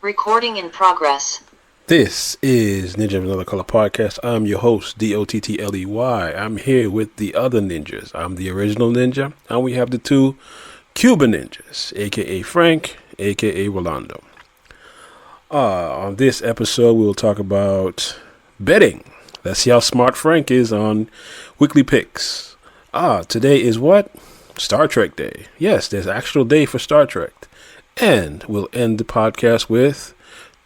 Recording in progress. This is Ninja of Another Color Podcast. I'm your host, DOTTLEY. I'm here with the other ninjas. I'm the original ninja, and we have the two Cuban ninjas, aka Frank, aka Rolando. On this episode, we'll talk about betting. Let's see how smart Frank is on weekly picks. Today is what? Star Trek Day. Yes, there's an actual day for Star Trek. And we'll end the podcast with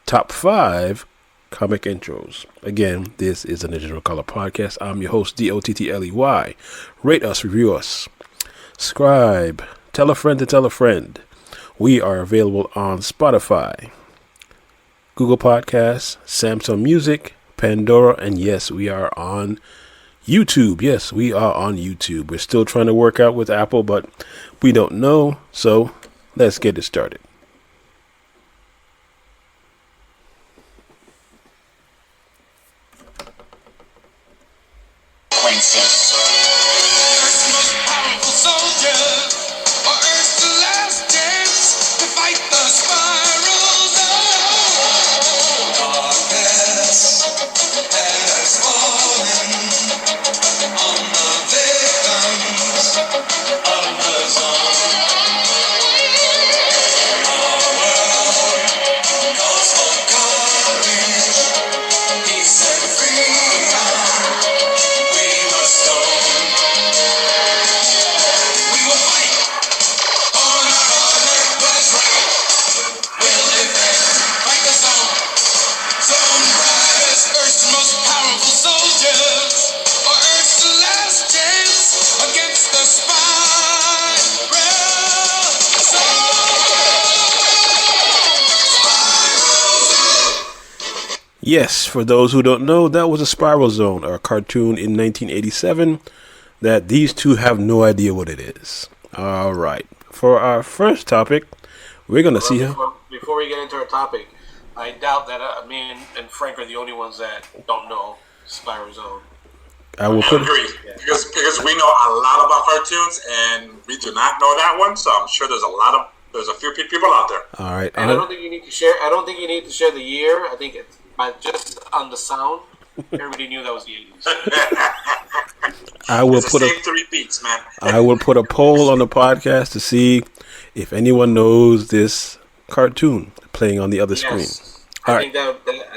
top 5 comic intros. Again, this is a Ninja of Color Podcast. I'm your host, DOTTLEY. Rate us, review us, subscribe, tell a friend to tell a friend. We are available on Spotify, Google Podcasts, Samsung Music, Pandora, and yes, we are on YouTube. Yes, we are on YouTube. We're still trying to work out with Apple, but we don't know. So let's get it started. Yes, for those who don't know, that was a Spiral Zone, a cartoon in 1987 that these two have no idea what it is. All right. For our first topic, we're going to see how... Before we get into our topic, I doubt that me and Frank are the only ones that don't know Spiral Zone. I agree, because we know a lot about cartoons, and we do not know that one, so I'm sure there's a few people out there. All right. And I don't think you need to share. I don't think you need to share the year. I think it's just on the sound. Everybody knew that was the 80s. I will put three beats, man. I will put a poll on the podcast to see if anyone knows this cartoon playing on the other screen. I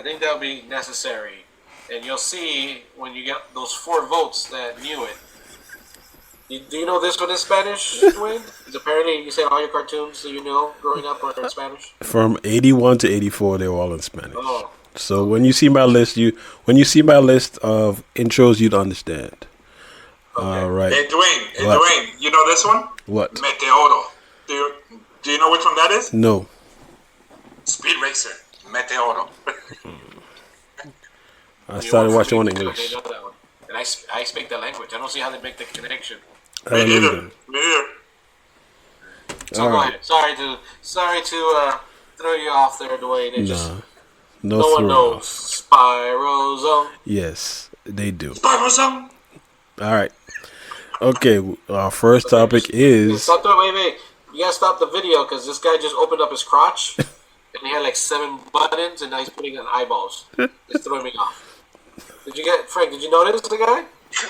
think that'll be necessary, and you'll see when you get those 4 votes that knew it. Do you know this one in Spanish, Dwayne? Because apparently you said all your cartoons that you know growing up were in Spanish. From 81 to 84, they were all in Spanish. Oh. So when you see my list, of intros, you'd understand. Okay. All right. Hey Dwayne, you know this one? What? Meteoro. Do you know which one that is? No. Speed Racer. Meteoro. I started watching one in English. They know that one. And I speak the language. I don't see how they make the connection. Me neither. So go ahead. Sorry to throw you off there, Dwayne. No one knows Spiral Zone. Yes, they do. Spiral Zone. All right. Okay, our first topic is... Wait. You gotta stop the video because this guy just opened up his crotch and he had like 7 buttons and now he's putting on eyeballs. It's throwing me off. Frank, did you notice the guy?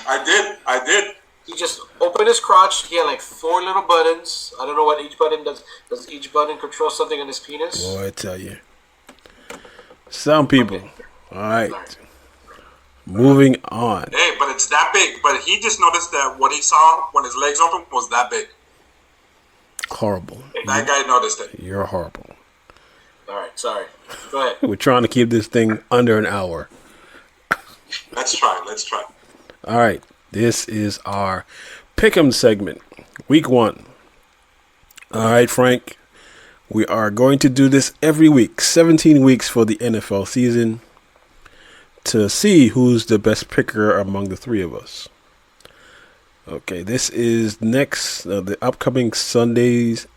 I did. He just opened his crotch. He had like 4 little buttons. I don't know what each button does. Does each button control something on his penis? Boy, I tell you. Some people. Okay. All right. Moving on. Hey, but it's that big. But he just noticed that what he saw when his legs opened was that big. Horrible. That guy noticed it. You're horrible. All right, sorry. Go ahead. We're trying to keep this thing under an hour. Let's try. All right. This is our Pick'em segment. Week 1. All right, Frank. We are going to do this every week. 17 weeks for the NFL season to see who's the best picker among the 3 of us. Okay, this is the upcoming Sundays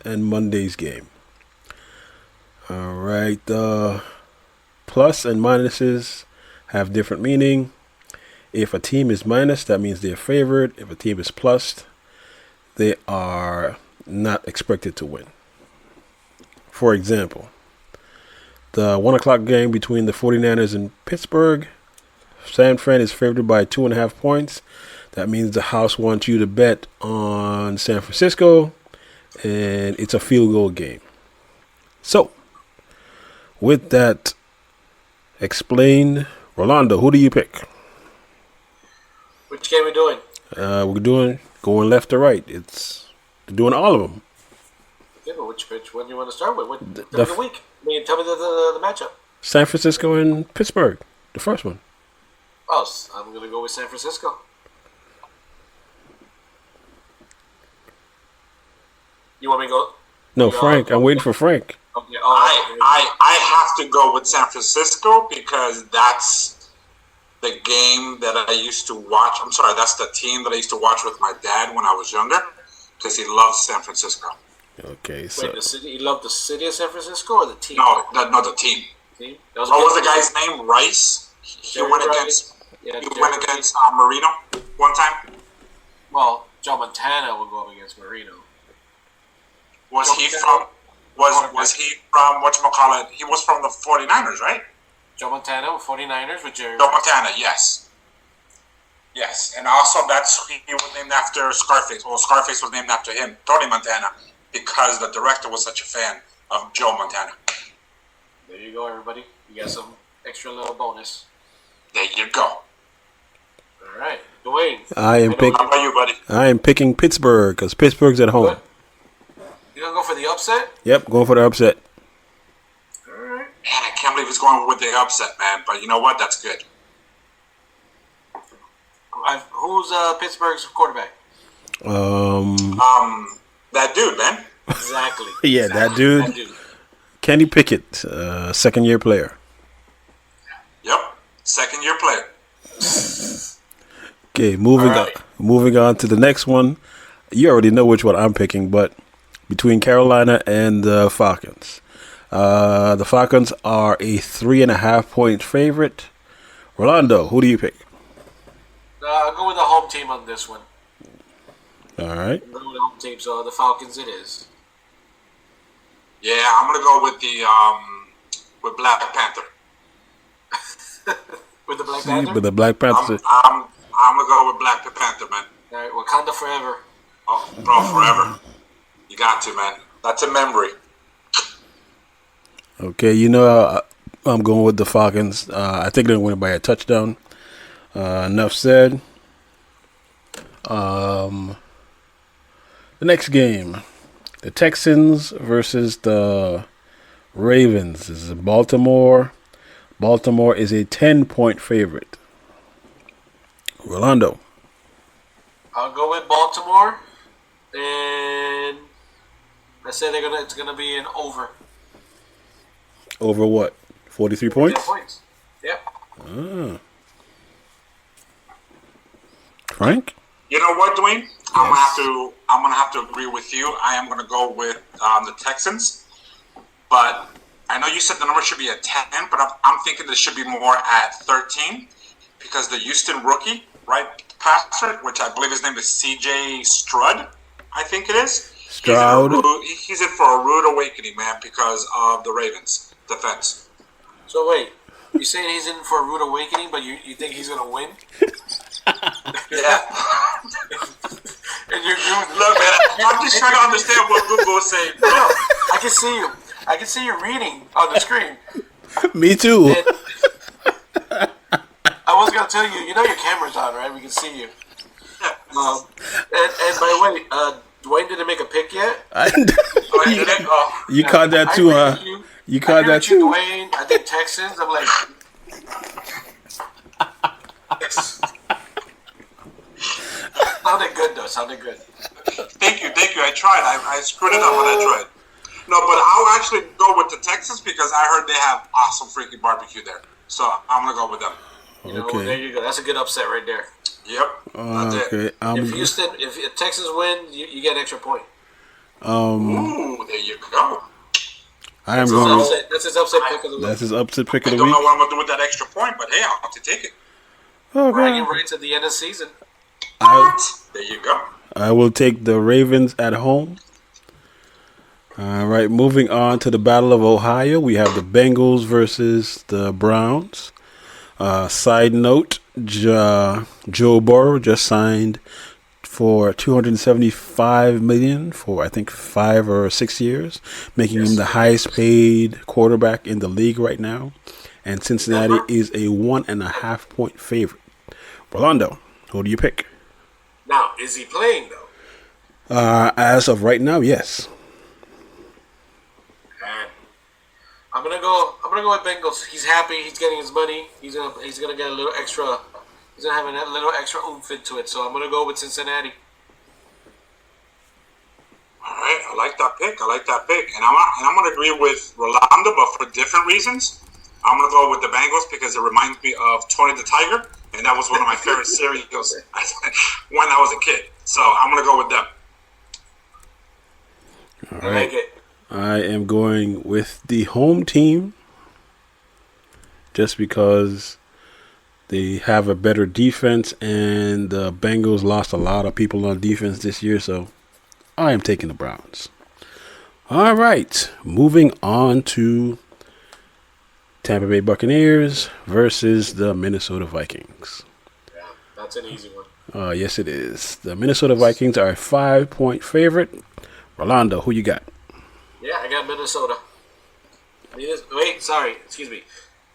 and Mondays game. All right, the plus and minuses have different meaning. If a team is minus, that means they're favored. If a team is plus, they are not expected to win. For example, the 1 o'clock game between the 49ers and Pittsburgh. San Fran is favored by 2.5 points. That means the house wants you to bet on San Francisco, and it's a field goal game. So, with that explained, Rolando, who do you pick? Which game are we doing? We're doing going left to right. It's doing all of them. Okay, but which one do you want to start with? Tell me the week. Tell me the matchup. San Francisco and Pittsburgh, the first one. Oh, I'm going to go with San Francisco. You want me to go? No, Frank. I'm waiting for Frank. Okay. I have to go with San Francisco because that's the game that I used to watch. I'm sorry, that's the team that I used to watch with my dad when I was younger because he loves San Francisco. Okay, so wait, the city. You love the city of San Francisco or the team? No, the team. Team? What was the guy's name? Rice. He went against. Yeah, he went against Marino one time. Well, Joe Montana will go up against Marino. Was he from whatchamacallit? He was from the 49ers, right? Joe Montana with 49ers with Jerry. Joe Montana, yes. Yes, and also he was named after Scarface. Well, Scarface was named after him, Tony Montana, because the director was such a fan of Joe Montana. There you go, everybody. You got some extra little bonus. There you go. All right, Dwayne. How about you, buddy? I am picking Pittsburgh because Pittsburgh's at home. Good. You gonna go for the upset? Yep, going for the upset. All right. Man, I can't believe he's going with the upset, man. But you know what? That's good. Who's Pittsburgh's quarterback? That dude, man. Exactly. Yeah, exactly. that dude. Kenny Pickett, second-year player. Yep, second-year player. Okay, moving on to the next one. You already know which one I'm picking, but between Carolina and the Falcons. The Falcons are a 3.5-point favorite. Rolando, who do you pick? I'll go with the home team on this one. All right. I'll go with the home team, so the Falcons it is. Yeah, I'm gonna go with with Black Panther. With the Black Panther? With the Black Panther. I'm gonna go with Black Panther, man. All right, Wakanda forever. Oh, bro, forever. You got to, man. That's a memory. Okay, I'm going with the Falcons. I think they're going to win by a touchdown. Enough said. The next game, the Texans versus the Ravens. This is in Baltimore. Baltimore is a 10-point favorite. Rolando. I'll go with Baltimore, and I say it's gonna be an over. Over what? 43 points? 40 points. Yep. Frank? You know what, Dwayne? Yes. I'm gonna have to agree with you. I am gonna go with the Texans, but I know you said the number should be at 10, but I'm thinking this should be more at 13 because the Houston rookie, right, passer, which I believe his name is C.J. Stroud, I think it is. Stroud. He's in for a rude awakening, man, because of the Ravens defense. So wait, you're saying he's in for a rude awakening, but you think he's gonna win? Yeah. And you're look, man, I'm just trying to understand what Google is saying. No, I can see you. I can see you reading on the screen. Me too. And I was gonna tell you. You know your camera's on, right? We can see you. And by the way, Dwayne didn't make a pick yet. You caught that too, huh? You caught that too. Dwayne, I think Texans. I'm like. Sounded good though. Sounded good. Thank you. I tried. I screwed it up when I tried. No, but I'll actually go with the Texans because I heard they have awesome freaking barbecue there. So I'm gonna go with them. Okay. There you go. That's a good upset right there. Yep. That's it. If Texans win, you get an extra point. Ooh, there you go. That's his upset pick of the week. That's his upset pick of the week. I don't know what I'm gonna do with that extra point, but hey, I'll have to take it. Bragging rights at the end of the season. There you go. I will take the Ravens at home. All right, moving on to the Battle of Ohio. We have the Bengals versus the Browns. Side note, Joe Burrow just signed for $275 million for I think 5 or 6 years, making him the highest paid quarterback in the league right now. And Cincinnati is a 1.5 point favorite. Rolando, who do you pick? Now, is he playing though? As of right now, yes. I'm gonna go with Bengals. He's happy. He's getting his money. He's gonna get a little extra. He's gonna have a little extra oomph into it. So I'm gonna go with Cincinnati. All right, I like that pick. And I'm gonna agree with Rolando, but for different reasons. I'm gonna go with the Bengals because it reminds me of Tony the Tiger, and that was one of my favorite cereals when I was a kid. So I'm gonna go with them. All I right. like it. I am going with the home team just because they have a better defense, and the Bengals lost a lot of people on defense this year, so I am taking the Browns. All right, moving on to Tampa Bay Buccaneers versus the Minnesota Vikings. Yeah, that's an easy one. Yes, it is. The Minnesota Vikings are a 5-point favorite. Rolando, who you got? Yeah, I got Minnesota. Excuse me.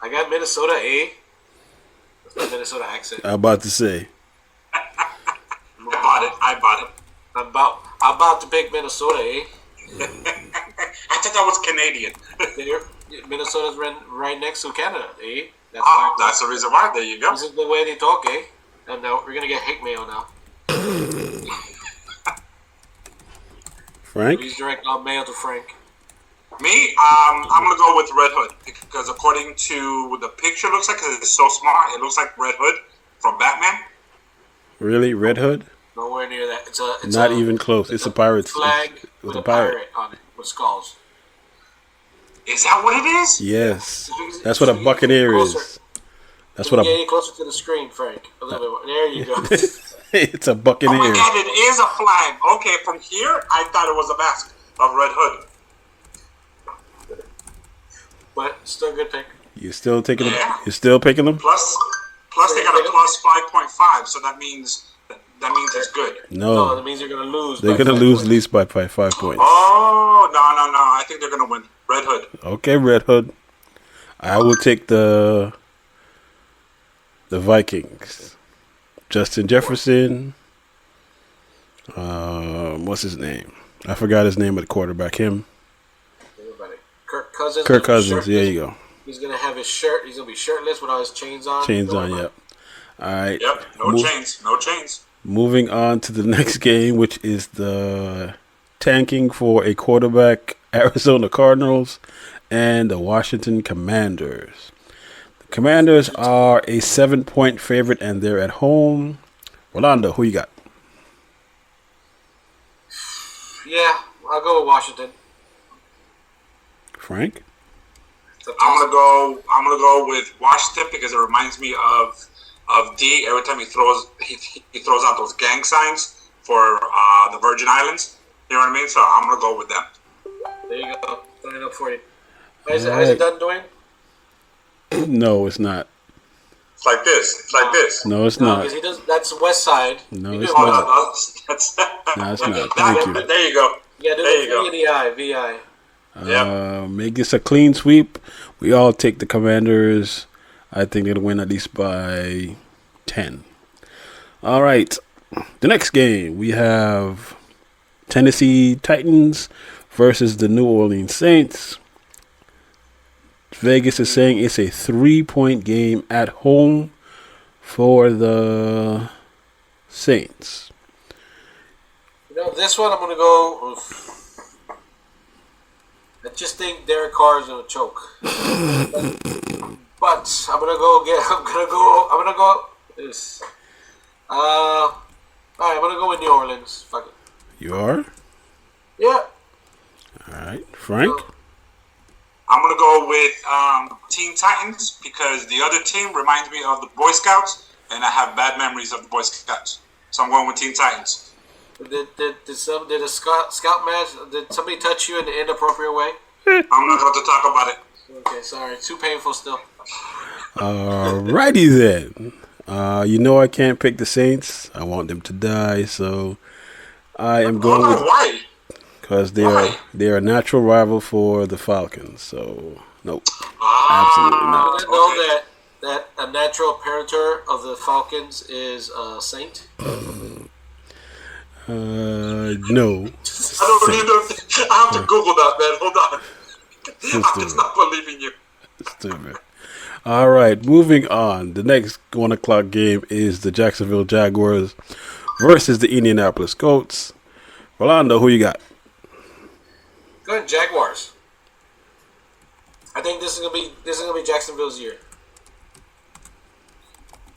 I got Minnesota A. That's my Minnesota accent. I'm about to say. I bought it. I'm about to pick Minnesota A. I thought that was Canadian. Minnesota's right next to Canada, eh? That's the reason why. There you go. This is the way they talk, eh? And now we're gonna get hate mail now. Frank? Please direct our mail to Frank. Me, I'm gonna go with Red Hood because according to the picture, it looks like it's so smart. It looks like Red Hood from Batman. Really? Red Hood? Nowhere near that. It's Not even close. It's a pirate's flag with a a pirate. pirate on it with skulls. Is that what it is? Yes. That's what a buccaneer is. That's what getting closer to the screen, Frank. A little bit. There you go. It's a Oh my buccaneer. God, it is a flag. Okay, from here, I thought it was a mask of Red Hood. But still a good pick. You're still taking them? Yeah. You're still picking them? Plus they got a plus 5.5, so that means it's good. No, that means you're gonna lose. They're going to lose at least by 5 points. Oh no! I think they're gonna win. Red Hood. Okay, Red Hood. I will take the Vikings. Justin Jefferson. What's his name? I forgot his name of the quarterback. Him. Everybody. Kirk Cousins. Kirk Cousins. There you go. He's gonna have his shirt. He's gonna be shirtless with all his chains on. Chains on. Yep. All right. Yep. No chains. Moving on to the next game, which is the tanking for a quarterback, Arizona Cardinals and the Washington Commanders. The Commanders are a 7-point favorite, and they're at home. Rolando, who you got? Yeah, I'll go with Washington. Frank? I'm gonna go with Washington because it reminds me of D. Every time he throws out those gang signs for the Virgin Islands. You know what I mean? So I'm gonna go with them. There you go. Throwing it up for you. Is it done, Dwayne? No, it's not. It's like this. No, it's not. Because he does. That's West Side. No, it's not. No, it's not. Thank you. There you go. Yeah, do the VI. Yep. Make this a clean sweep. We all take the Commanders. I think they'll win at least by 10. All right. The next game, we have Tennessee Titans versus the New Orleans Saints. Vegas is saying it's a 3-point game at home for the Saints. This one I'm gonna go. I just think Derek Carr is gonna choke. But I'm gonna go. This. Alright, I'm gonna go with New Orleans. Fuck it. You are? Yeah. All right. Frank? I'm gonna go with Teen Titans because the other team reminds me of the Boy Scouts, and I have bad memories of the Boy Scouts. So I'm going with Teen Titans. Did a scout match? Did somebody touch you in an inappropriate way? I'm not going to talk about it. Okay, sorry. Too painful still. Alrighty then. You know I can't pick the Saints. I want them to die, so I am going with Why? because they are a natural rival for the Falcons. So nope, absolutely I not. didn't know that a natural parenter of the Falcons is a Saint. No. I don't even. I have to Google that, man. Hold on. I'm just not believing you. Stupid. All right, moving on. The next 1 o'clock game is the Jacksonville Jaguars versus the Indianapolis Colts. Rolando, who you got? Good Jaguars. I think this is gonna be Jacksonville's year.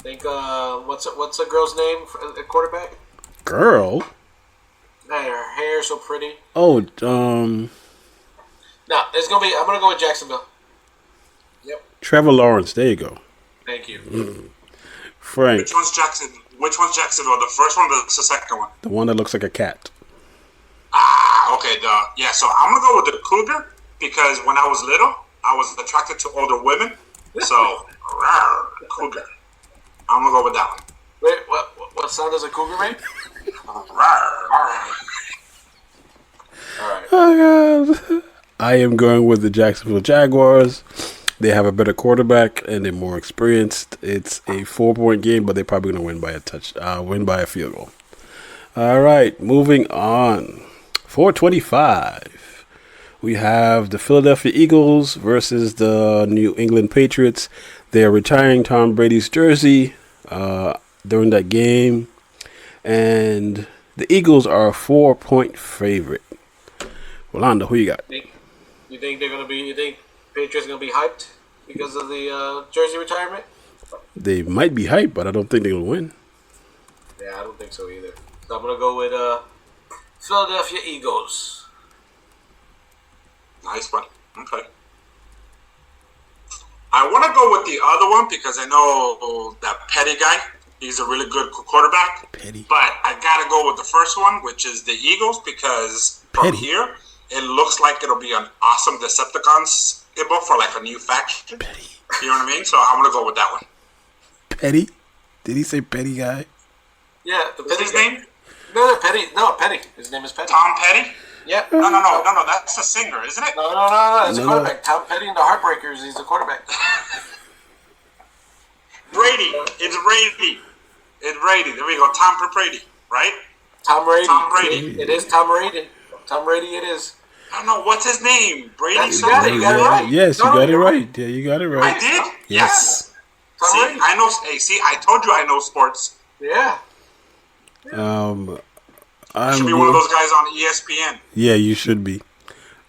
I think what's a girl's name for a quarterback? Girl? Man, her hair so pretty. Oh, No, it's gonna be. I'm gonna go with Jacksonville. Yep. Trevor Lawrence. There you go. Thank you. Frank, Which one's Jackson? Which one's Jacksonville? The first one or the second one? the one that looks like a cat. Okay. Yeah. So I'm gonna go with the Cougar because when I was little, I was attracted to older women. So Cougar. I'm gonna go with that one. Wait, what sound does a cougar make? All right. Oh, God. I am going with the Jacksonville Jaguars. They have a better quarterback and they're more experienced. It's a 4-point game, but they're probably going to win by a field goal. All right, moving on. 425. We have the Philadelphia Eagles versus the New England Patriots. They are retiring Tom Brady's jersey during that game. And the Eagles are a 4-point favorite. Rolando, who you got? You think they're gonna be? You think Patriots gonna be hyped because of the jersey retirement? They might be hyped, but I don't think they're going to win. Yeah, I don't think so either. So I'm gonna go with Philadelphia Eagles. Nice one. Okay. I want to go with the other one because I know that Petty guy. He's a really good quarterback. Petty. But I got to go with the first one, which is the Eagles, because from Petty. here, it looks like it'll be an awesome Decepticons image for like a new faction. Petty. You know what I mean? So I'm going to go with that one. Petty? Did he say Petty guy? Yeah, the What's Petty his guy. name? No, Petty. No, Petty. His name is Petty. Tom Petty? Yeah. No. That's a singer, isn't it? No. It's a No. quarterback. Tom Petty and the Heartbreakers. He's the quarterback. Brady. It's Brady. It's Brady. There we go. Tom Brady, right? Tom Brady. Tom Brady. It is Tom Brady. Tom Brady. It is. I don't know. What's his name? Brady You got it. You got it right. Yes, No, you got it you're right. Yeah, you got it right. I did? Yes. Tom See, Brady. I know. Hey, see, I told you I know sports. Yeah. I should be one of those guys on ESPN. Yeah, you should be.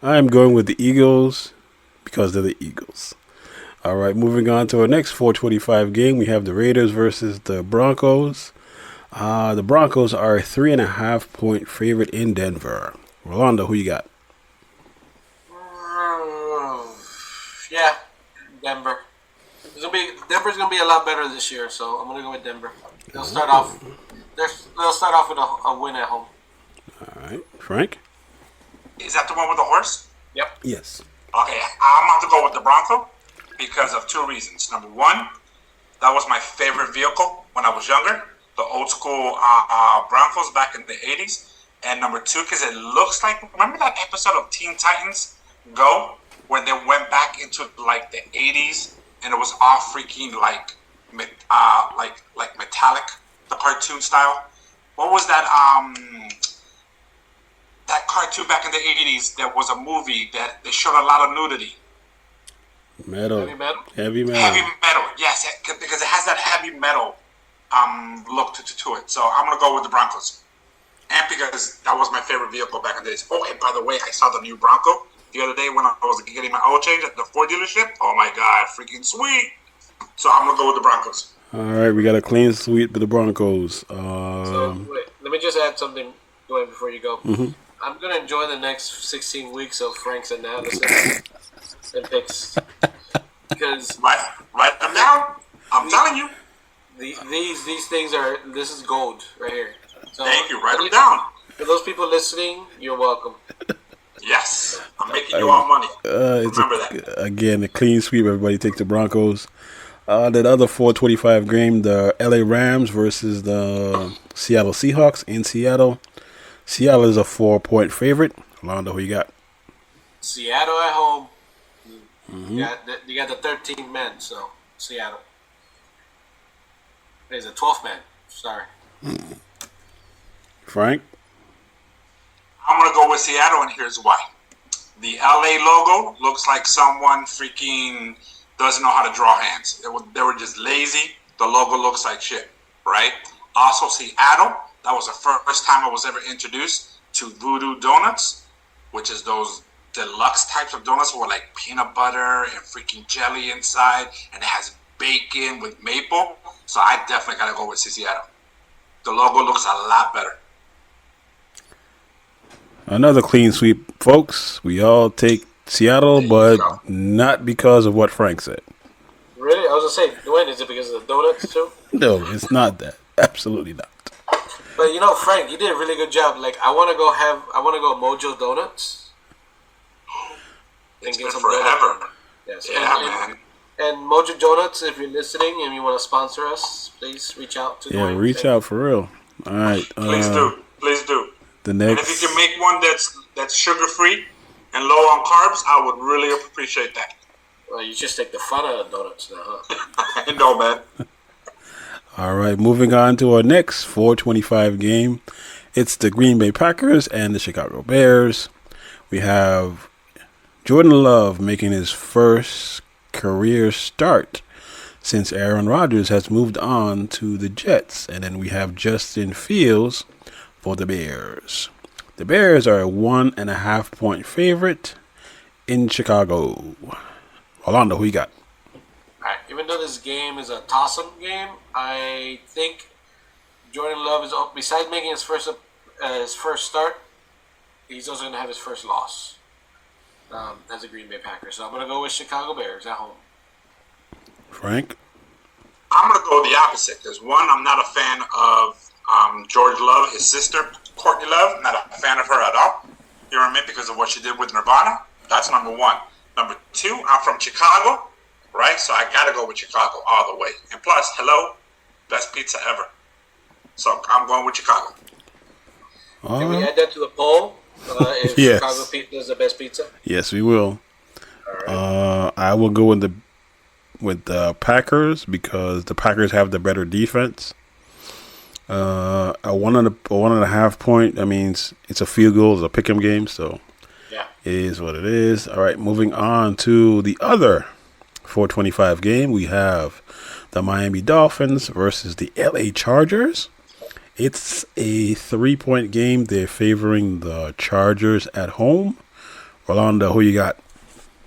I'm going with the Eagles because they're the Eagles. All right, moving on to our next 425 game. We have the Raiders versus the Broncos. The Broncos are a 3.5-point favorite in Denver. Rolando, who you got? Yeah. Denver. Denver's gonna be a lot better this year, so I'm gonna go with Denver. They'll start off. They'll start off with a win at home. All right, Frank? Is that the one with the horse? Yep. Yes. Okay, I'm going to go with the Bronco because of two reasons. Number one, that was my favorite vehicle when I was younger, the old school Broncos back in the 80s. And number two, because it looks like, remember that episode of Teen Titans Go, where they went back into like the 80s and it was all freaking like metallic, the cartoon style. What was that? That cartoon back in the 80s, there was a movie that they showed a lot of nudity. Metal. Heavy metal. Heavy metal. Heavy metal, yes, because it has that heavy metal look to it. So I'm gonna go with the Broncos, and because that was my favorite vehicle back in the days. Oh, and by the way, I saw the new Bronco the other day when I was getting my oil change at the Ford dealership. Oh my god, freaking sweet! So I'm gonna go with the Broncos. All right, we got a clean sweep for the Broncos. So wait, let me just add something, Dwayne, before you go. Mhm. I'm gonna enjoy the next 16 weeks of Frank's analysis and picks because Write them down. I'm telling you. these things are this is gold right here. So Thank you. Write them down. For those people listening, you're welcome. Yes, I'm making you all money. Remember that. Again, a clean sweep. Everybody take the Broncos. That other 425 game, the LA Rams versus the Seattle Seahawks in Seattle. Seattle is a 4-point favorite. Londo, who you got? Seattle at home. You got the 13 men, so Seattle. There's a 12th man. Sorry. Frank? I'm going to go with Seattle, and here's why. The LA logo looks like someone freaking doesn't know how to draw hands. They were just lazy. The logo looks like shit, right? Also, Seattle, that was the first time I was ever introduced to Voodoo Donuts, which is those deluxe types of donuts with like peanut butter and freaking jelly inside, and it has bacon with maple. So I definitely got to go with Seattle. The logo looks a lot better. Another clean sweep, folks. We all take Seattle, but not because of what Frank said. Really? I was going to say, Dwayne, is it because of the donuts, too? No, it's not that. Absolutely not. But, Frank, you did a really good job. Like, I want to go Mojo Donuts. It's been forever. Yes. Yeah, man. And Mojo Donuts, if you're listening and you want to sponsor us, please reach out to Dwayne. Yeah, reach out for real. All right. Please do. Please do. The next. And if you can make one that's sugar-free and low on carbs, I would really appreciate that. Well, you just take the fun out of donuts now, huh? I know, man. All right, moving on to our next 425 game. It's the Green Bay Packers and the Chicago Bears. We have Jordan Love making his first career start since Aaron Rodgers has moved on to the Jets. And then we have Justin Fields for the Bears. The Bears are a 1.5 point favorite in Chicago. Orlando, who you got? All right. Even though this game is a toss-up game, I think Jordan Love is, besides making his first start, he's also going to have his first loss as a Green Bay Packer. So I'm going to go with Chicago Bears at home. Frank? I'm going to go the opposite because, one, I'm not a fan of George Love, his sister, Courtney Love. Not a fan of her at all. You know what I mean? Because of what she did with Nirvana. That's number one. Number two, I'm from Chicago, right? So I got to go with Chicago all the way. And plus, hello, best pizza ever. So I'm going with Chicago. Can we add that to the poll? If yes. Chicago pizza is the best pizza? Yes, we will. All right. I will go with the Packers because the Packers have the better defense. A 1.5 point. That means it's a field goal. It's a pick'em game, so yeah, it is what it is. All right, moving on to the other 425 game. We have the Miami Dolphins versus the LA Chargers. It's a 3-point game. They're favoring the Chargers at home. Rolando, who you got?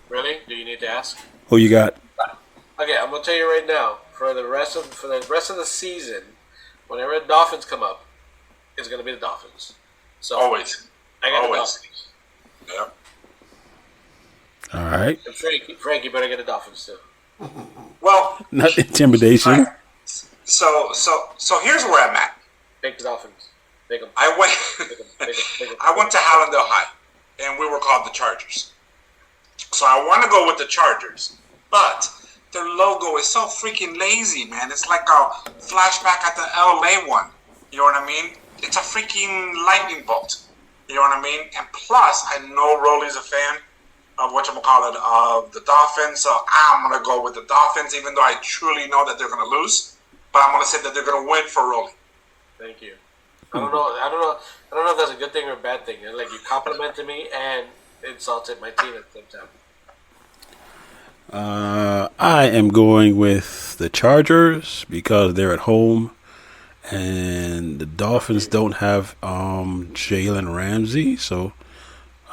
Really? Do you need to ask? Who you got? Okay, I'm gonna tell you right now. For the rest of the season, whenever the Dolphins come up, it's gonna be the Dolphins. So Always. I got Always. the Dolphins. Yeah. All right. And Frank, you better get the Dolphins too. Well, Not intimidation. so here's where I'm at. Take the Dolphins. Take them. I went to Hallandale High, and we were called the Chargers. So I want to go with the Chargers, but their logo is so freaking lazy, man. It's like a flashback at the LA one. You know what I mean? It's a freaking lightning bolt. You know what I mean? And plus, I know Rolly's a fan of of the Dolphins, so I'm gonna go with the Dolphins, even though I truly know that they're gonna lose. But I'm gonna say that they're gonna win for Rolly. Thank you. I don't know if that's a good thing or a bad thing. Like, you complimented me and insulted my team at the same time. I am going with the Chargers because they're at home, and the Dolphins don't have Jalen Ramsey, so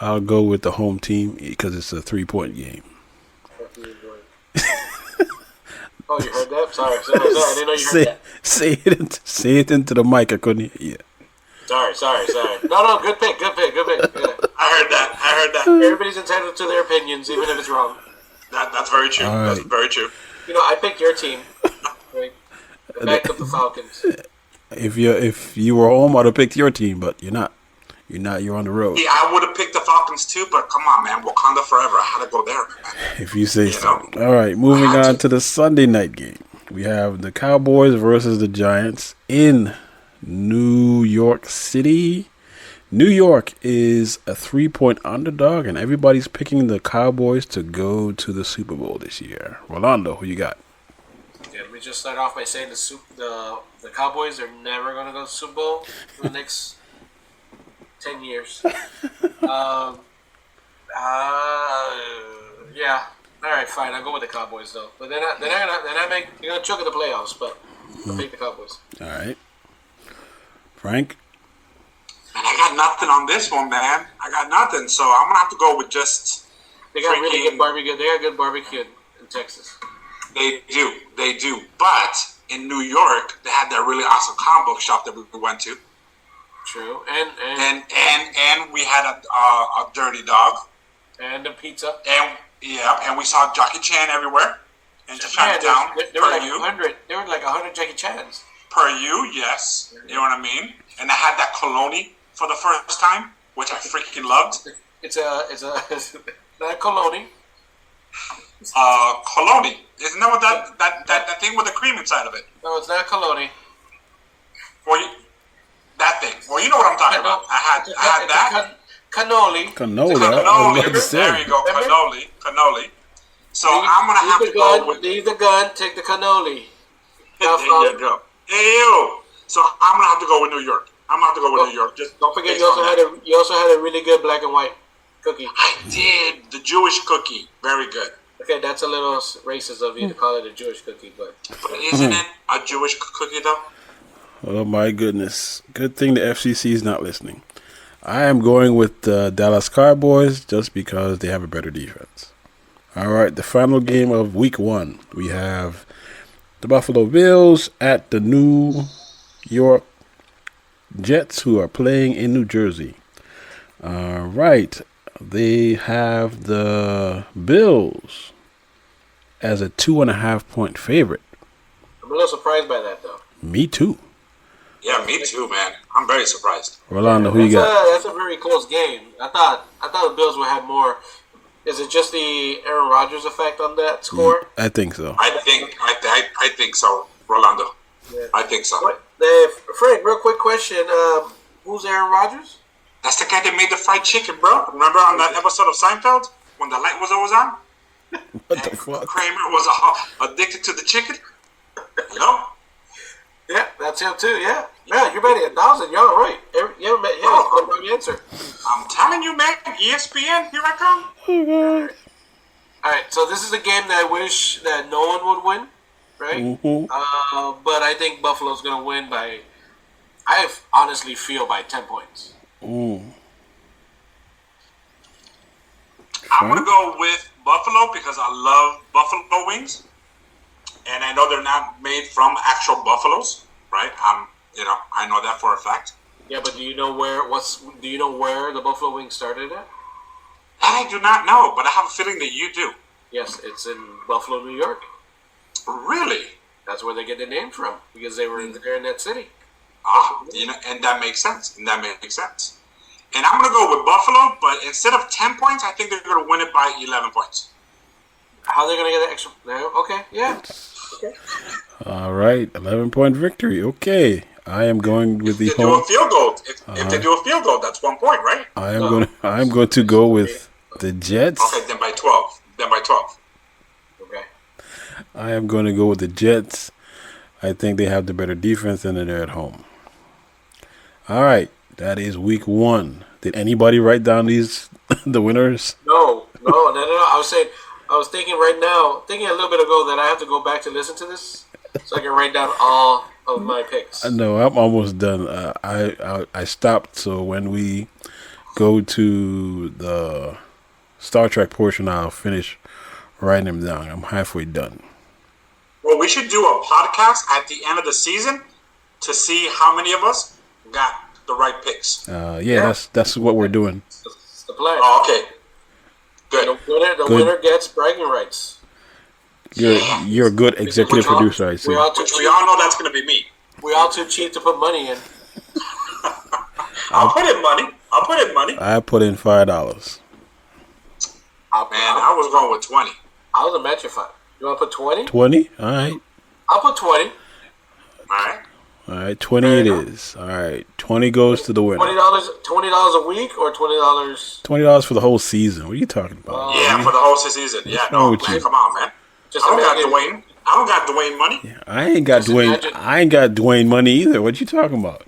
I'll go with the home team because it's a 3-point game. Oh, you heard that? Sorry. I didn't know you heard that. Say it into the mic. I couldn't hear you. Sorry. No, good pick. Yeah. I heard that. Everybody's entitled to their opinions, even if it's wrong. That's very true. All right. That's very true. I picked your team. Right? Backed up the Falcons. If you were home, I'd have picked your team, but you're not. You're on the road. Yeah, I would have picked the Falcons too, but come on, man. Wakanda forever. I had to go there, man. If you say so. know? All right, moving on to the Sunday night game. We have the Cowboys versus the Giants in New York City. New York is a 3-point underdog, and everybody's picking the Cowboys to go to the Super Bowl this year. Rolando, who you got? Yeah, let me just start off by saying the Cowboys are never going to go to the Super Bowl for the next 10 years. Yeah. All right, fine. I'll go with the Cowboys though. But you're gonna choke in the playoffs. But I'll pick the Cowboys. All right, Frank. And I got nothing on this one, man. I got nothing, so I'm gonna have to go with just. They got really good barbecue. They got good barbecue in Texas. They do. But in New York, they had that really awesome comic book shop that we went to. True, and we had a dirty dog and a pizza. And we saw Jackie Chan everywhere. And to shut it down, there were like 100. There were like 100 Jackie Chans. Per you, yes. You know what I mean? And I had that cologne for the first time, which I freaking loved. It's not a cologne. Cologne. Isn't that what that thing with the cream inside of it? No, it's not cologne. Well, that thing. Well, you know what I'm talking about. I had that. Cannoli. Cannoli. There you go. Cannoli. So I'm going to have to go with... Leave the gun, take the cannoli. There you go. Ew. So I'm going to have to go with New York. New York. Just don't forget, you also had a really good black and white cookie. I did. The Jewish cookie. Very good. Okay, that's a little racist of you to call it a Jewish cookie, but isn't it a Jewish cookie, though? Oh, my goodness. Good thing the FCC is not listening. I am going with the Dallas Cowboys just because they have a better defense. All right, the final game of week 1. We have the Buffalo Bills at the New York Jets, who are playing in New Jersey. All right, they have the Bills as a 2.5-point favorite. I'm a little surprised by that, though. Me too. Yeah, me too, man. I'm very surprised. Rolando, who you got? That's a very close game. I thought the Bills would have more. Is it just the Aaron Rodgers effect on that score? I think so. I think so, Rolando. Yeah. I think so. Frank, real quick question. Who's Aaron Rodgers? That's the guy that made the fried chicken, bro. Remember on that episode of Seinfeld when the light was always on? What the fuck? Kramer was addicted to the chicken. Hello? Yeah, that's him too. Yeah, you're betting 1,000. Y'all are right. Right answer. I'm telling you, man. ESPN, here I come. All right. So this is a game that I wish that no one would win, right? Mm-hmm. But I think Buffalo's going to win by. I honestly feel by 10 points. Mm. I'm going to go with Buffalo because I love buffalo wings. And I know they're not made from actual buffaloes, right? I know that for a fact. Yeah, but do you know where the buffalo wing started at? I do not know, but I have a feeling that you do. Yes, it's in Buffalo, New York. Really? That's where they get the name from because they were there in that city. And that makes sense. And I'm going to go with Buffalo, but instead of 10 points, I think they're going to win it by 11 points. How are they going to get the extra? Okay, yeah. Okay. All right, 11-point victory. Okay, I am going with the home. If they do a field goal, that's 1 point, right? I am going to go with the Jets. Okay, then by 12. Okay. I am going to go with the Jets. I think they have the better defense and they're at home. All right, that is week 1. Did anybody write down the winners? No. I was thinking a little bit ago that I have to go back to listen to this so I can write down all of my picks. No, I'm almost done. I stopped, so when we go to the Star Trek portion, I'll finish writing them down. I'm halfway done. Well, we should do a podcast at the end of the season to see how many of us got the right picks. That's what we're doing. That's the plan. Oh, okay. Good. The winner gets bragging rights. You're a good executive producer, I see. We all know that's going to be me. We're all too cheap to put money in. I'll put in money. I'll put in money. I put in $5. Oh man, I was going with 20. I was a match at 5. You want to put 20? 20? All right. I'll put 20. All right, 20 it is. All right, 20 goes to the winner. $20 a week or $20? $20 for the whole season. What are you talking about? Yeah, for the whole season. Yeah, no, man, come on, man. Just I don't got Dwayne money. Yeah, I ain't got Dwayne money either. What you talking about?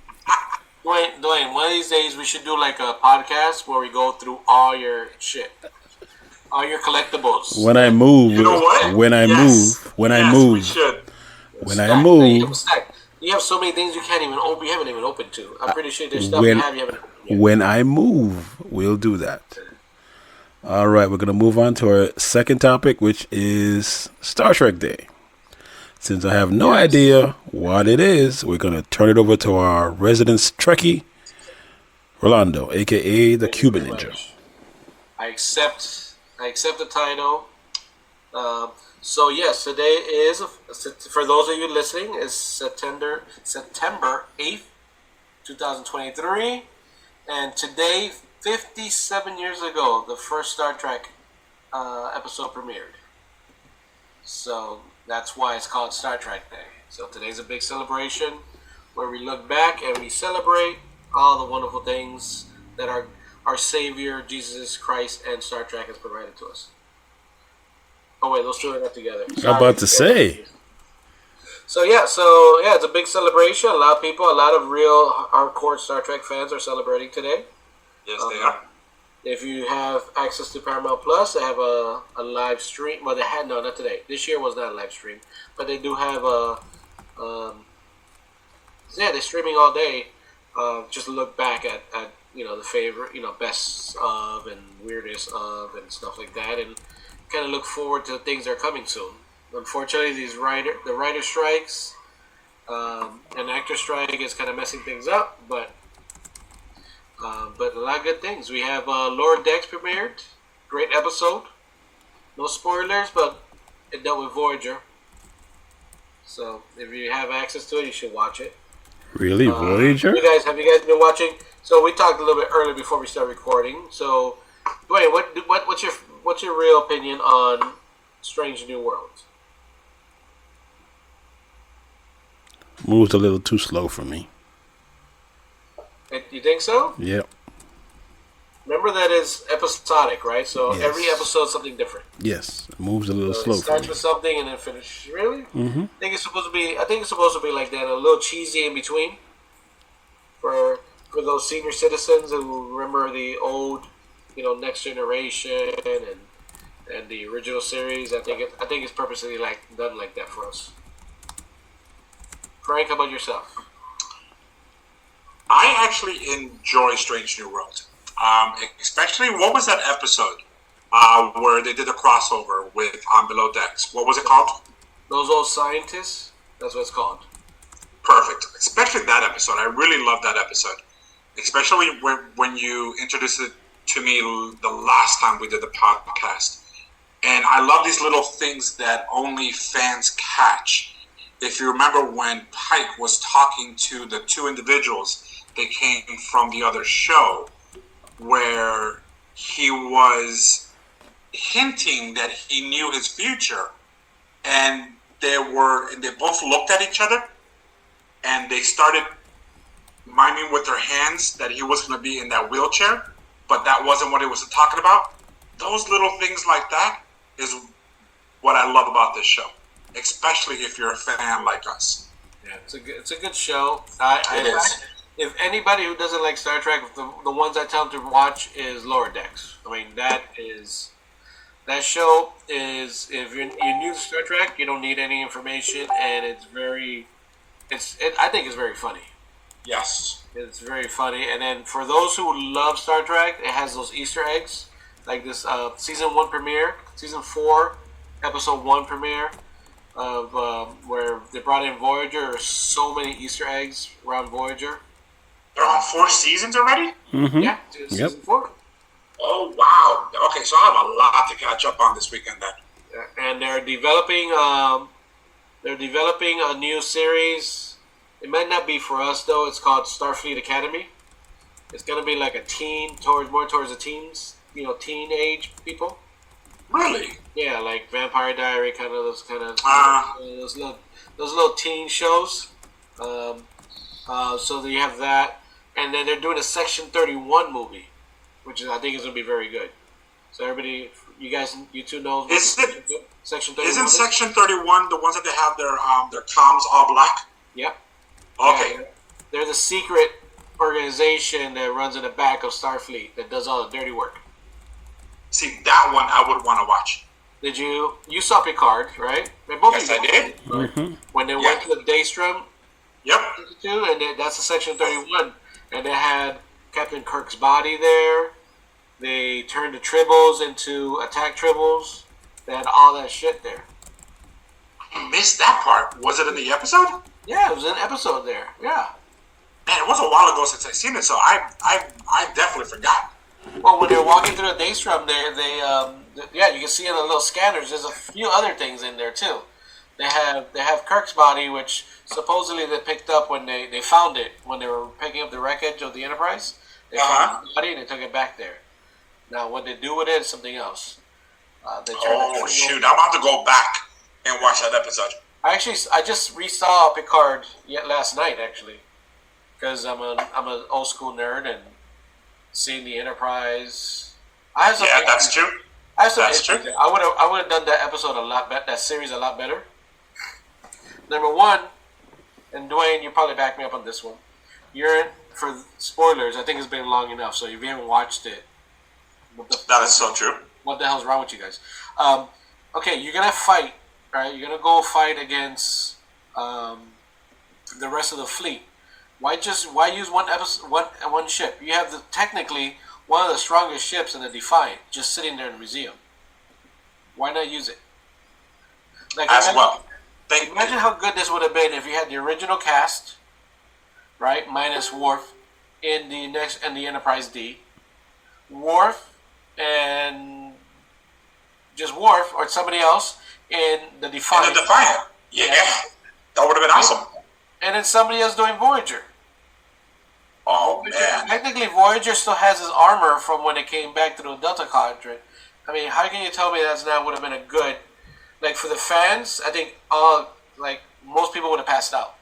Dwayne, one of these days we should do like a podcast where we go through all your shit. All your collectibles. When I move. You know what? When I move. We should. When I move. You have so many things you can't even open. You haven't even opened to. I'm pretty sure there's stuff you haven't opened yet. When I move, we'll do that. All right, we're going to move on to our second topic, which is Star Trek Day. Since I have no idea what it is, we're going to turn it over to our resident Trekkie, Rolando, a.k.a. the Cuban Ninja. I accept the title. So yes, today is, for those of you listening, is September 8th, 2023, and today, 57 years ago, the first Star Trek episode premiered. So that's why it's called Star Trek Day. So today's a big celebration where we look back and we celebrate all the wonderful things that our Savior, Jesus Christ, and Star Trek has provided to us. Oh wait, those two are not together. I'm about to say. So it's a big celebration. A lot of people, a lot of real hardcore Star Trek fans are celebrating today. Yes, they are. If you have access to Paramount Plus, they have a live stream. Well, not today. This year was not a live stream, but they do have they're streaming all day. Just to look back at the favorite, best of and weirdest of and stuff like that, and kind of look forward to things that are coming soon. Unfortunately, the writer strikes and actor strike is kind of messing things up, but a lot of good things. We have Lower Decks premiered, great episode. No spoilers, but it dealt with Voyager. So if you have access to it, you should watch it. Really, Voyager? Have you guys been watching? So we talked a little bit earlier before we start recording. So, Dwayne, what's your real opinion on Strange New Worlds? Moves a little too slow for me. You think so? Yep. Remember that is episodic, right? So Yes. every episode is something different. Yes, it moves a little So slow it for starts me. with something and then finishes. Really? Mm-hmm. I think it's supposed to be like that, a little cheesy in between. For those senior citizens who remember the old, Next Generation and the original series, I think it's purposely done like that for us. Frank, how about yourself? I actually enjoy Strange New World. Especially, what was that episode where they did a crossover with Below Decks? What was it called? Those Old Scientists? That's what it's called. Perfect. Especially that episode. I really loved that episode. Especially when you introduced it to me the last time we did the podcast. And I love these little things that only fans catch. If you remember when Pike was talking to the two individuals that came from the other show, where he was hinting that he knew his future, and they both looked at each other, and they started miming with their hands that he was going to be in that wheelchair, but that wasn't what he was talking about. Those little things like that is what I love about this show, especially if you're a fan like us. Yeah, it's a good show. It is. If anybody who doesn't like Star Trek, the ones I tell them to watch is Lower Decks. I mean, that show is, if you're new to Star Trek, you don't need any information, and I think it's very funny. Yes. It's very funny. And then for those who love Star Trek, it has those Easter eggs, like this season 1 premiere, season 4, episode 1 premiere of where they brought in Voyager. There's so many Easter eggs around Voyager. They're on 4 seasons already? Mm-hmm. Yeah, season 4. Oh, wow. Okay, so I have a lot to catch up on this weekend then. And they're developing a new series. It might not be for us though. It's called Starfleet Academy. It's gonna be like a teen more towards the teens, teenage people. Really? Yeah, like Vampire Diary, those little teen shows. Um, so you have that, and then they're doing a Section 31 movie, which I think is gonna be very good. So everybody, you two know. Is it Section 31? Isn't Section 31 the ones that they have their comms all black? Yep. Okay. Yeah, they're the secret organization that runs in the back of Starfleet that does all the dirty work. See, that one I would want to watch. Did you saw Picard, right? Both Yes, I did. When they went to the Daystrom. Yep. And that's the Section 31, and they had Captain Kirk's body there. They turned the Tribbles into attack Tribbles. They had all that shit there. I missed that part. Was it in the episode? Yeah, it was an episode there. Yeah. Man, it was a while ago since I seen it, so I definitely forgot. Well, when they're walking through the Daystrom, you can see in the little scanners. There's a few other things in there too. They have Kirk's body, which supposedly they picked up when they found it when they were picking up the wreckage of the Enterprise. They found the body and they took it back there. Now, what they do with it is something else. Shoot! I'm about to go back and watch that episode. I just resaw Picard last night actually, because I'm an old school nerd and seeing the Enterprise. That's true. That's true. I would have done that episode a lot better. That series a lot better. Number one, and Dwayne, you probably back me up on this one. You're in for spoilers. I think it's been long enough, so if you haven't watched it, That is so true. what the hell's wrong with you guys? Okay, you're gonna fight, right? You're gonna go fight against the rest of the fleet. Why use one ship? You have technically one of the strongest ships in the Defiant just sitting there in the museum. Why not use it? Imagine how good this would have been if you had the original cast, right, minus Worf, in the Enterprise D, Worf and just Worf or somebody else in the Defiant. In the Defiant, yeah, that would have been awesome. And then somebody else doing Voyager. Oh man! Technically, Voyager still has his armor from when it came back to the Delta Quadrant. I mean, how can you tell me that's not would have been a good? Like for the fans, I think most people would have passed out.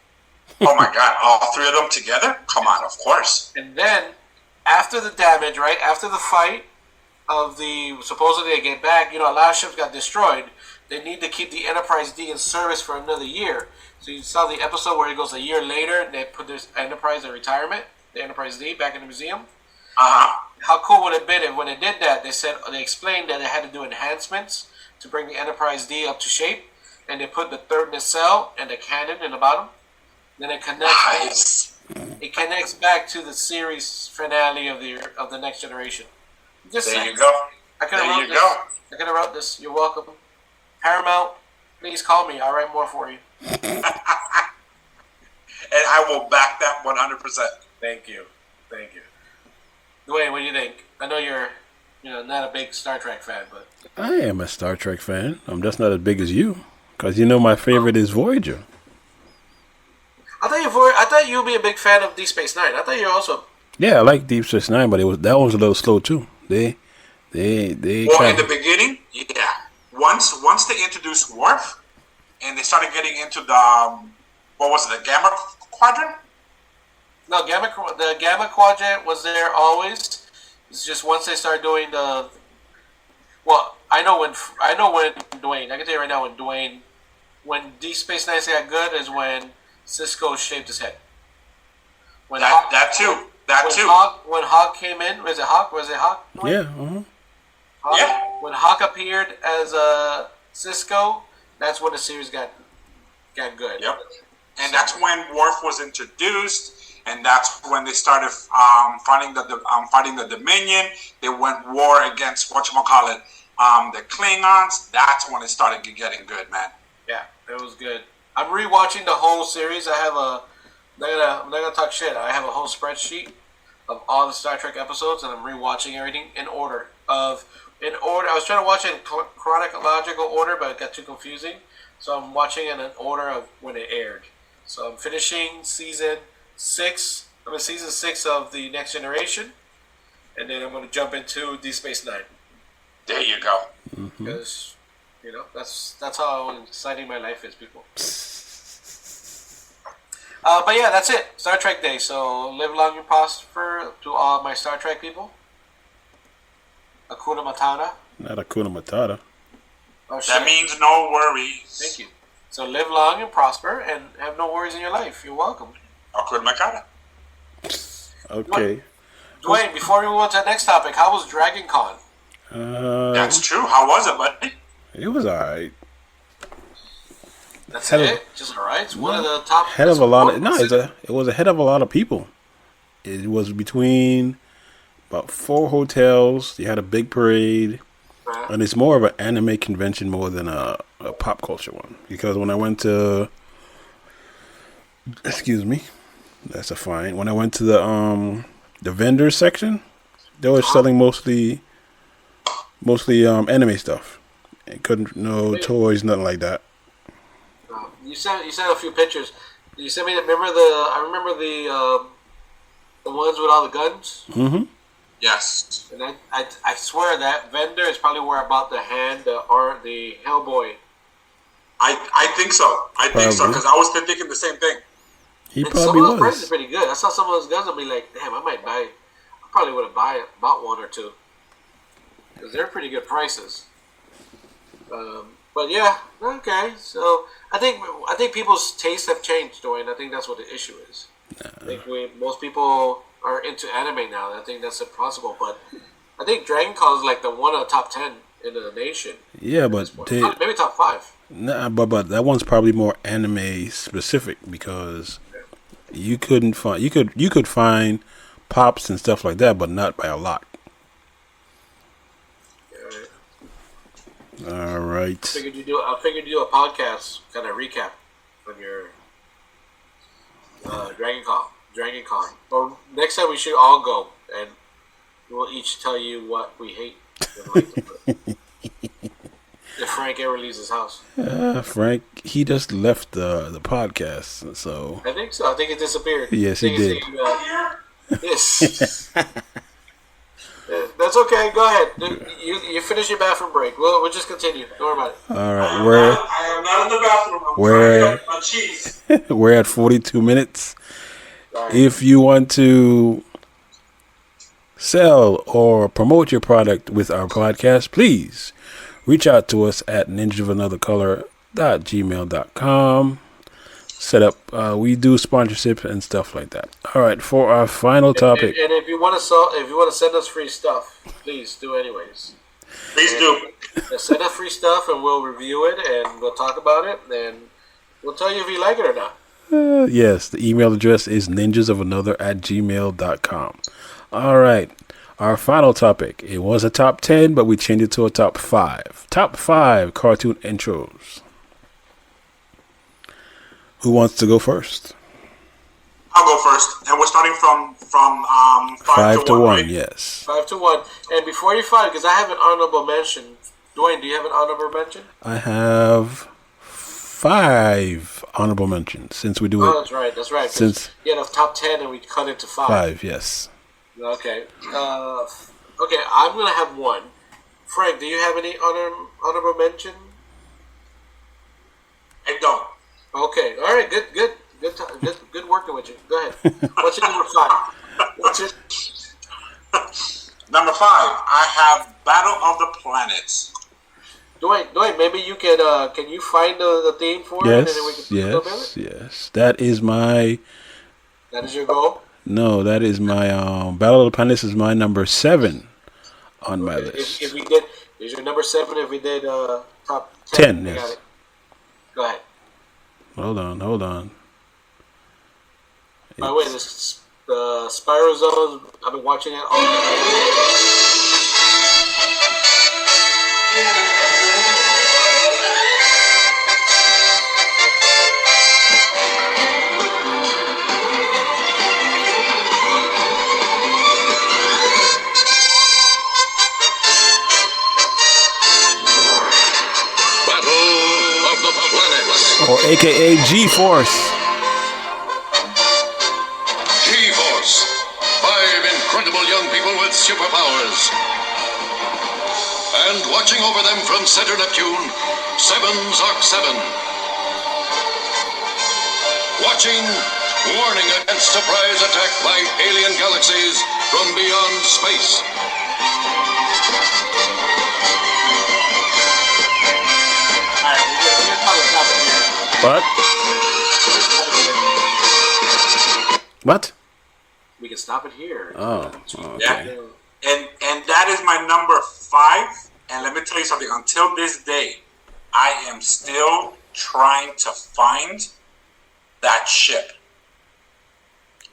Oh my god! All three of them together? Come on, of course. And then after the damage, right after the fight of supposedly they get back, a lot of ships got destroyed. They need to keep the Enterprise D in service for another year. So you saw the episode where it goes a year later, and they put this Enterprise in retirement, the Enterprise D back in the museum. How cool would it have been if when they did that, they explained that they had to do enhancements to bring the Enterprise D up to shape, and they put the third nacelle and the cannon in the bottom. Then it connects. It connects back to the series finale of the Next Generation. You go. I could have wrote this. You're welcome. Paramount, please call me. I'll write more for you. And I will back that 100%. Thank you. Dwayne, what do you think? I know you're, not a big Star Trek fan, but I am a Star Trek fan. I'm just not as big as you, because my favorite is Voyager. I thought you'd be a big fan of Deep Space Nine. I thought you also. Yeah, I like Deep Space Nine, but that one was a little slow too. They. Well, in the beginning, yeah. Once they introduced Worf, and they started getting into the the Gamma Quadrant? No, the Gamma Quadrant was there always. It's just once they start doing the. Well, I know when Dwayne. I can tell you right now when Deep Space Nine got good is when Cisco shaved his head. When that too. When Hawk came in, was it Hawk? Dwayne? Yeah. Uh-huh. Yeah. When Hawk appeared as Cisco, that's when the series got good. Yep. And that's when Worf was introduced, and that's when they started fighting the Dominion. They went war against the Klingons. That's when it started getting good, man. Yeah, it was good. I'm rewatching the whole series. I'm not gonna talk shit. I have a whole spreadsheet of all the Star Trek episodes, and I'm rewatching everything in order. I was trying to watch it in chronological order, but it got too confusing. So I'm watching it in order of when it aired. So I'm finishing season 6 I'm in season 6 of the Next Generation, and then I'm going to jump into Deep Space Nine. There you go. Because that's how exciting my life is, people. But yeah, that's it. Star Trek Day. So live long and prosper to all my Star Trek people. Hakuna Matata. Not Hakuna Matata. Oh, shit. That means no worries. Thank you. So live long and prosper and have no worries in your life. You're welcome. Hakuna Matata. Okay. Dwayne, before we move on to the next topic, how was Dragon Con? That's true. How was it, buddy? It was alright. That's it? Just alright? It's one of the top... Head of a lot of... No, it was ahead of a lot of people. It was between about 4 hotels. You had a big parade. And it's more of an anime convention more than a pop culture one. Because when I went to... Excuse me. That's a fine. When I went to the vendors section, they were selling mostly anime stuff. No toys, nothing like that. You sent a few pictures. You sent me. I remember the ones with all the guns. Mm-hmm. Yes. And I swear that vendor is probably where I bought the Hellboy. I think so. I think so because I was thinking the same thing. He and probably some of those was. prices are pretty good. I saw some of those guns. I'll be like, damn, I might buy. I probably would have bought one or two because they're pretty good prices. But yeah, okay. So I think people's tastes have changed, Dwayne. I think that's what the issue is. I think most people are into anime now. I think that's impossible. But I think Dragon Con is like one of the top 10 in the nation. Yeah, but maybe top 5. Nah, but that one's probably more anime specific because you couldn't find you could find pops and stuff like that, but not by a lot. All right. I figured you do a podcast kind of recap on your Dragon Con. Or next time we should all go and we'll each tell you what we hate. If Frank ever leaves his house. Frank, he just left the podcast, so. I think so. I think it disappeared. Yes, he did. Yes. That's okay. Go ahead. You finish your bathroom break. We'll just continue. Don't worry about it. All right, I am not in the bathroom. I'm trying to get my cheese. We're at 42 minutes. Right. If you want to sell or promote your product with our podcast, please reach out to us at ninjaofanotherncolor.gmail.com. Set up, we do sponsorship and stuff like that. All right, for our final topic. And if you want to send us free stuff, please do anyways. Please do. Send us free stuff and we'll review it and we'll talk about it and we'll tell you if you like it or not. Yes, the email address is ninjasofanother@gmail.com. All right, our final topic. It was a top 10, but we changed it to a top 5. Top 5 cartoon intros. Who wants to go first? I'll go first, and we're starting from 5 to 1. Right? Yes. 5 to 1. And before you fight, because I have an honorable mention. Dwayne, do you have an honorable mention? I have 5 honorable mentions since we do it. Oh, that's right. Since you had a top 10 and we cut it to 5. 5, yes. Okay. Okay, I'm gonna have 1. Frank, do you have any honorable mention? I don't. Okay. All right. Good working with you. Go ahead. What's your number 5? What's it? Number 5, I have Battle of the Planets. Dwayne, maybe you can you find the theme for it? And then we can Yes. That is my... That is your goal? No, that is my... Battle of the Planets is my number 7 on my list. If we did... Is your number 7 if we did top 10, 10? yes. Got it. Go ahead. Hold on. By the way, this Spiral Zone, I've been watching it all night. Or AKA G-Force. G-Force. superpowers. And watching over them from Center Neptune, 7 Zark 7. Watching, warning against surprise attack by alien galaxies from beyond space. What? What? We can stop it here. Oh, okay. Yeah. And that is my number 5. And let me tell you something. Until this day, I am still trying to find that ship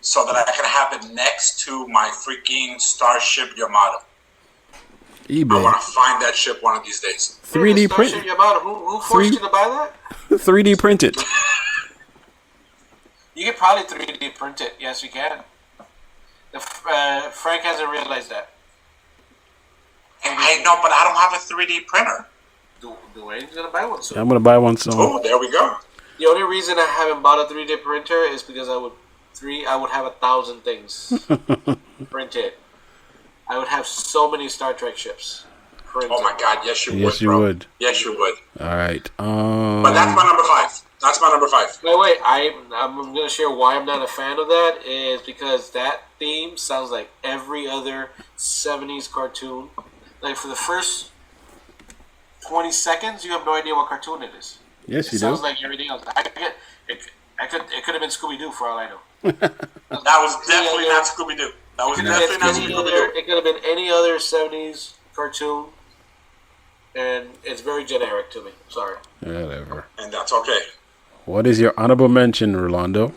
so that I can have it next to my freaking Starship Yamato. eBay. I want to find that ship one of these days. 3D print. Who forced you to buy that? 3D printed. You can probably 3D print it. Yes, you can. Frank hasn't realized that. I know, but I don't have a 3D printer. Dwayne's gonna buy one soon. I'm gonna buy one soon. Oh, there we go. The only reason I haven't bought a 3D printer is because I would have 1,000 things printed. I would have so many Star Trek ships printed. Oh my God! Yes, you would. Yes, you bro. would. Yes, you would. All right. But that's my number 5. That's my number 5. Wait. I'm going to share why I'm not a fan of that is because that theme sounds like every other 70s cartoon. Like for the first 20 seconds, you have no idea what cartoon it is. Yes, you It do. sounds like everything else. It could have been Scooby Doo for all I know. That was definitely not Scooby Doo. That was definitely not Scooby Doo. It could have been any other 70s cartoon, and it's very generic to me. Sorry. Whatever. And that's okay. What is your honorable mention, Rolando?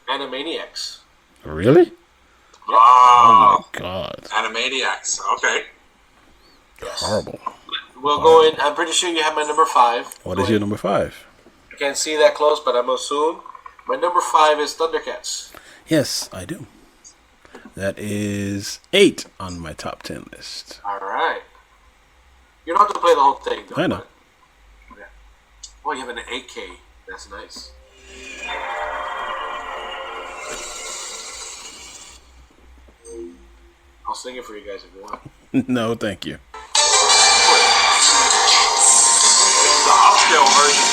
Animaniacs. Really? Oh, Oh my God. Animaniacs. Okay. Horrible. We'll go in. I'm pretty sure you have my number 5. What is your number 5? I can't see that close, but I'm assuming my number 5 is Thundercats. Yes, I do. That is 8 on my top 10 list. All right. You don't have to play the whole thing, though. I know. But, yeah. Oh, you have an 8K. That's nice. I'll sing it for you guys if you want. No, thank you. The upscale version.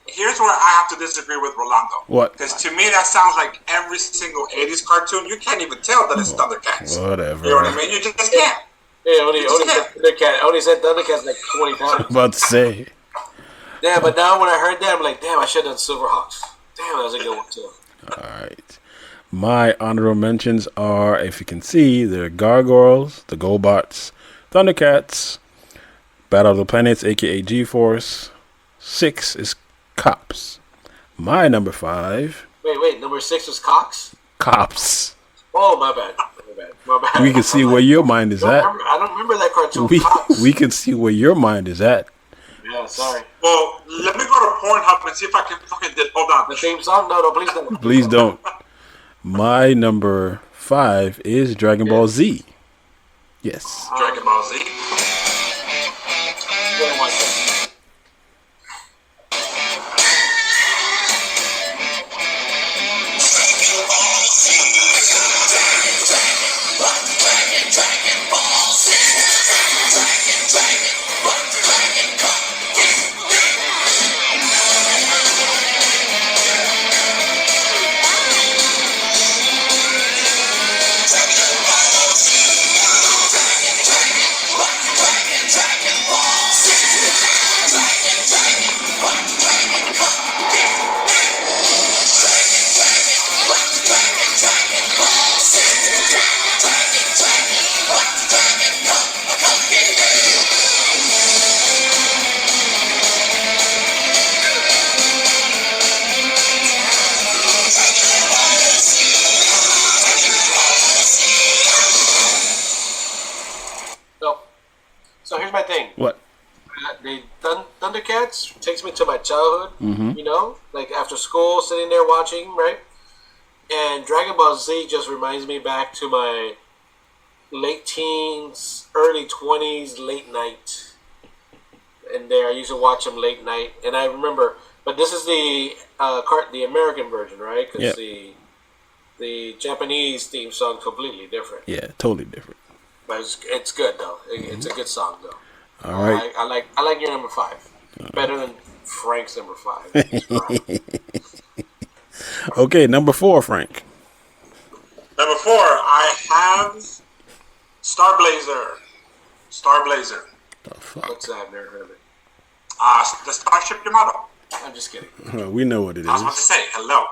Here's where I have to disagree with Rolando. What? Because to me, that sounds like every single 80s cartoon. You can't even tell that it's Thundercats. Whatever. You know what I mean? You just can't. Yeah, only said Thundercats like 20 times. About to say. Yeah, but now when I heard that, I'm like, damn, I should have done Silverhawks. Damn, that was a good one, too. All right. My honorable mentions are, if you can see, they're Gargoyles, the GoBots, Thundercats, Battle of the Planets, a.k.a. G-Force. 6 is Cops. My number 5. Wait. Number 6 was Cox? Cops. Oh, my bad. We can see where your mind is at. I don't remember that cartoon. We can see where your mind is at. Yeah, sorry. Well, let me go to Pornhub and see if I can fucking hold on. The theme song? No, please don't. Please don't. My number 5 is Dragon Ball Z. Yes. Dragon Ball Z. Dragon Ball. Thundercats takes me to my childhood. You know, like after school, sitting there watching, right? And Dragon Ball Z just reminds me back to my late teens, early 20s, late night. And there, I used to watch them late night. And I remember, but this is the the American version, right? Because the Japanese theme song completely different. Yeah, totally different. But it's good though. It's a good song though. All right. I like your number 5 better than Frank's number 5. Okay, number 4, Frank. Number 4, I have Star Blazer. Star Blazer. The fuck? What's that? I've never heard of it. The Starship Yamato. I'm just kidding. We know what it I was about is. to say hello.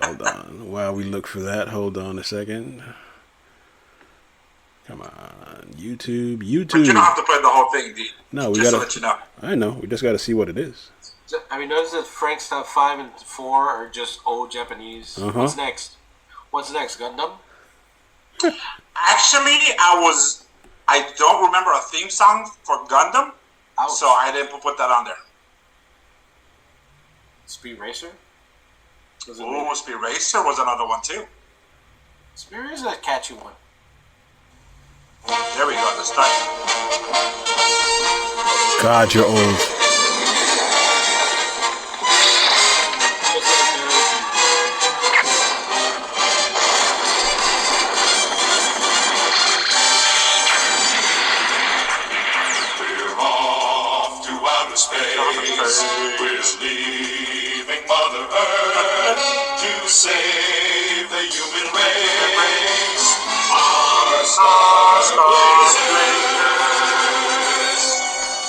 Hold on. While we look for that, hold on a second. Come on, YouTube. But you don't have to play the whole thing, D. No, we just gotta. to let you know. I know. We just got to see what it is. I mean, notice that Frank's top 5 and 4 are just old Japanese. What's next? What's next? Gundam? Actually, I don't remember a theme song for Gundam, so I didn't put that on there. Speed Racer? Ooh, Speed Racer was another one too. Speed Racer is a catchy one. There we go. The start. God, you're old. We're leaving Mother Earth to save the human race. Our stars blazers,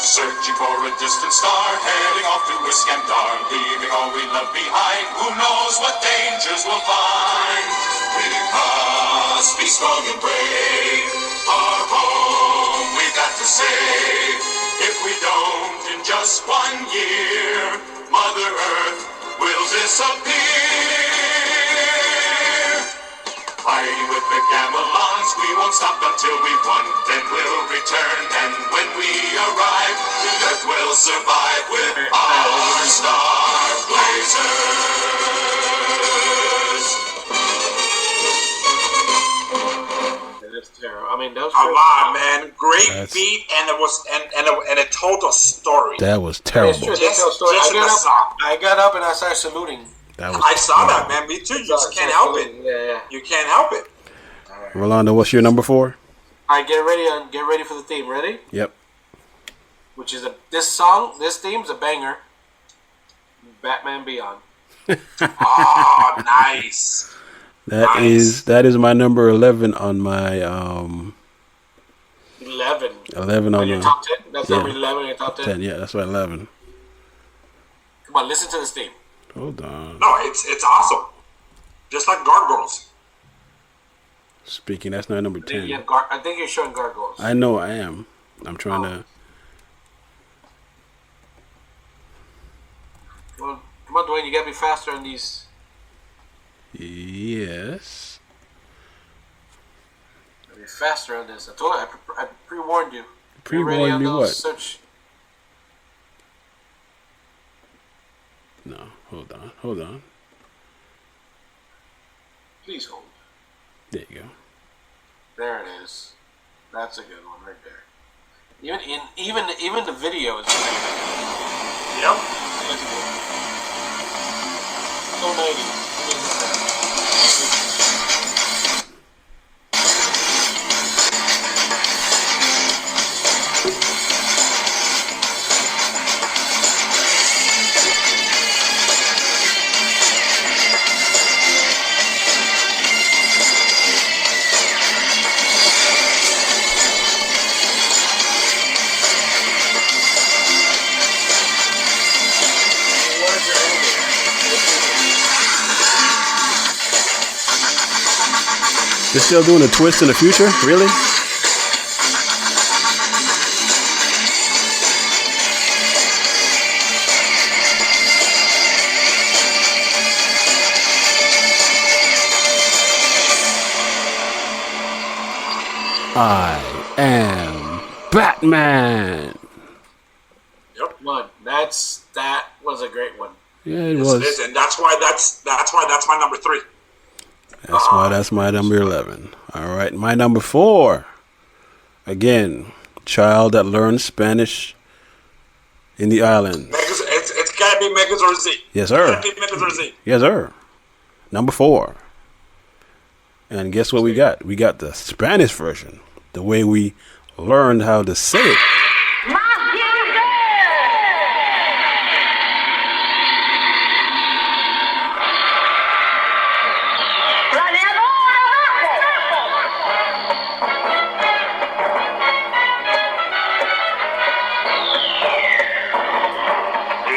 searching for a distant star, heading off to Iskandar, leaving all we love behind. Who knows what dangers we'll find? We must be strong and brave. Our home we've got to save. If we don't, in just 1 year, Mother Earth will disappear. Fighting with the Gamelons, we won't stop until we've won. Then we'll return, and when we arrive, the Earth will survive with our Star Blazers. That's terrible. I mean, that was Come on, man! Great beat, and it told a story. That was terrible. I got up and I started saluting. I saw that, man. Me too. You just can't help it. Yeah. You can't help it. Rolando, what's your number 4? All right, get ready for the theme. Ready? Yep. Which is this theme's a banger. Batman Beyond. Oh, nice. That is my number 11 on my 11. 11 on your top 10. That's number 11 in your top 10. 10. Yeah, that's my 11. Come on, listen to this theme. Hold on. No, it's awesome. Just like Gargoyles. Speaking, that's not number 10. I think you're showing Gargoyles. I know I am. I'm trying to. Well, come on, Dwayne. You gotta be faster on these. Yes. Be faster on this. I told you. I pre-warned you. Pre-warned me what? Search. No, hold on. Please hold. There you go. There it is. That's a good one right there. Even the video is great. Yep. So 90s. They're still doing a twist in the future? Really? I am Batman. Yep. Come on. That was a great one. Yeah, it Yes, was. it is, and that's why that's my number 3. That's my number 11. All right, my number 4. Again, child that learned Spanish in the islands. It's gotta be Megas or Z. Yes, sir. It's gotta be Megas or Z. Yes, sir. Number 4. And guess what we got? We got the Spanish version. The way we learned how to say it.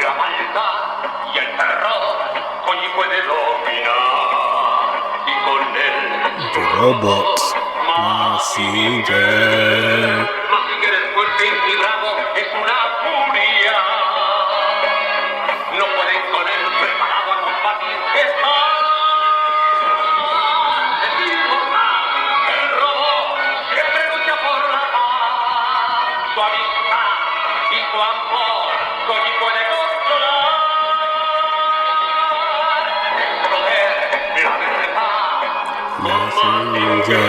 La maldad y el terror hoy puede dominar y con él The robots. Messenger. Mas si eres fuerte y bravo es una furia. No pueden con él preparado a combatir. Está el robot siempre lucha por la paz. Su amistad y su amor hoy puede controlar. Proteger la verdad. Messenger.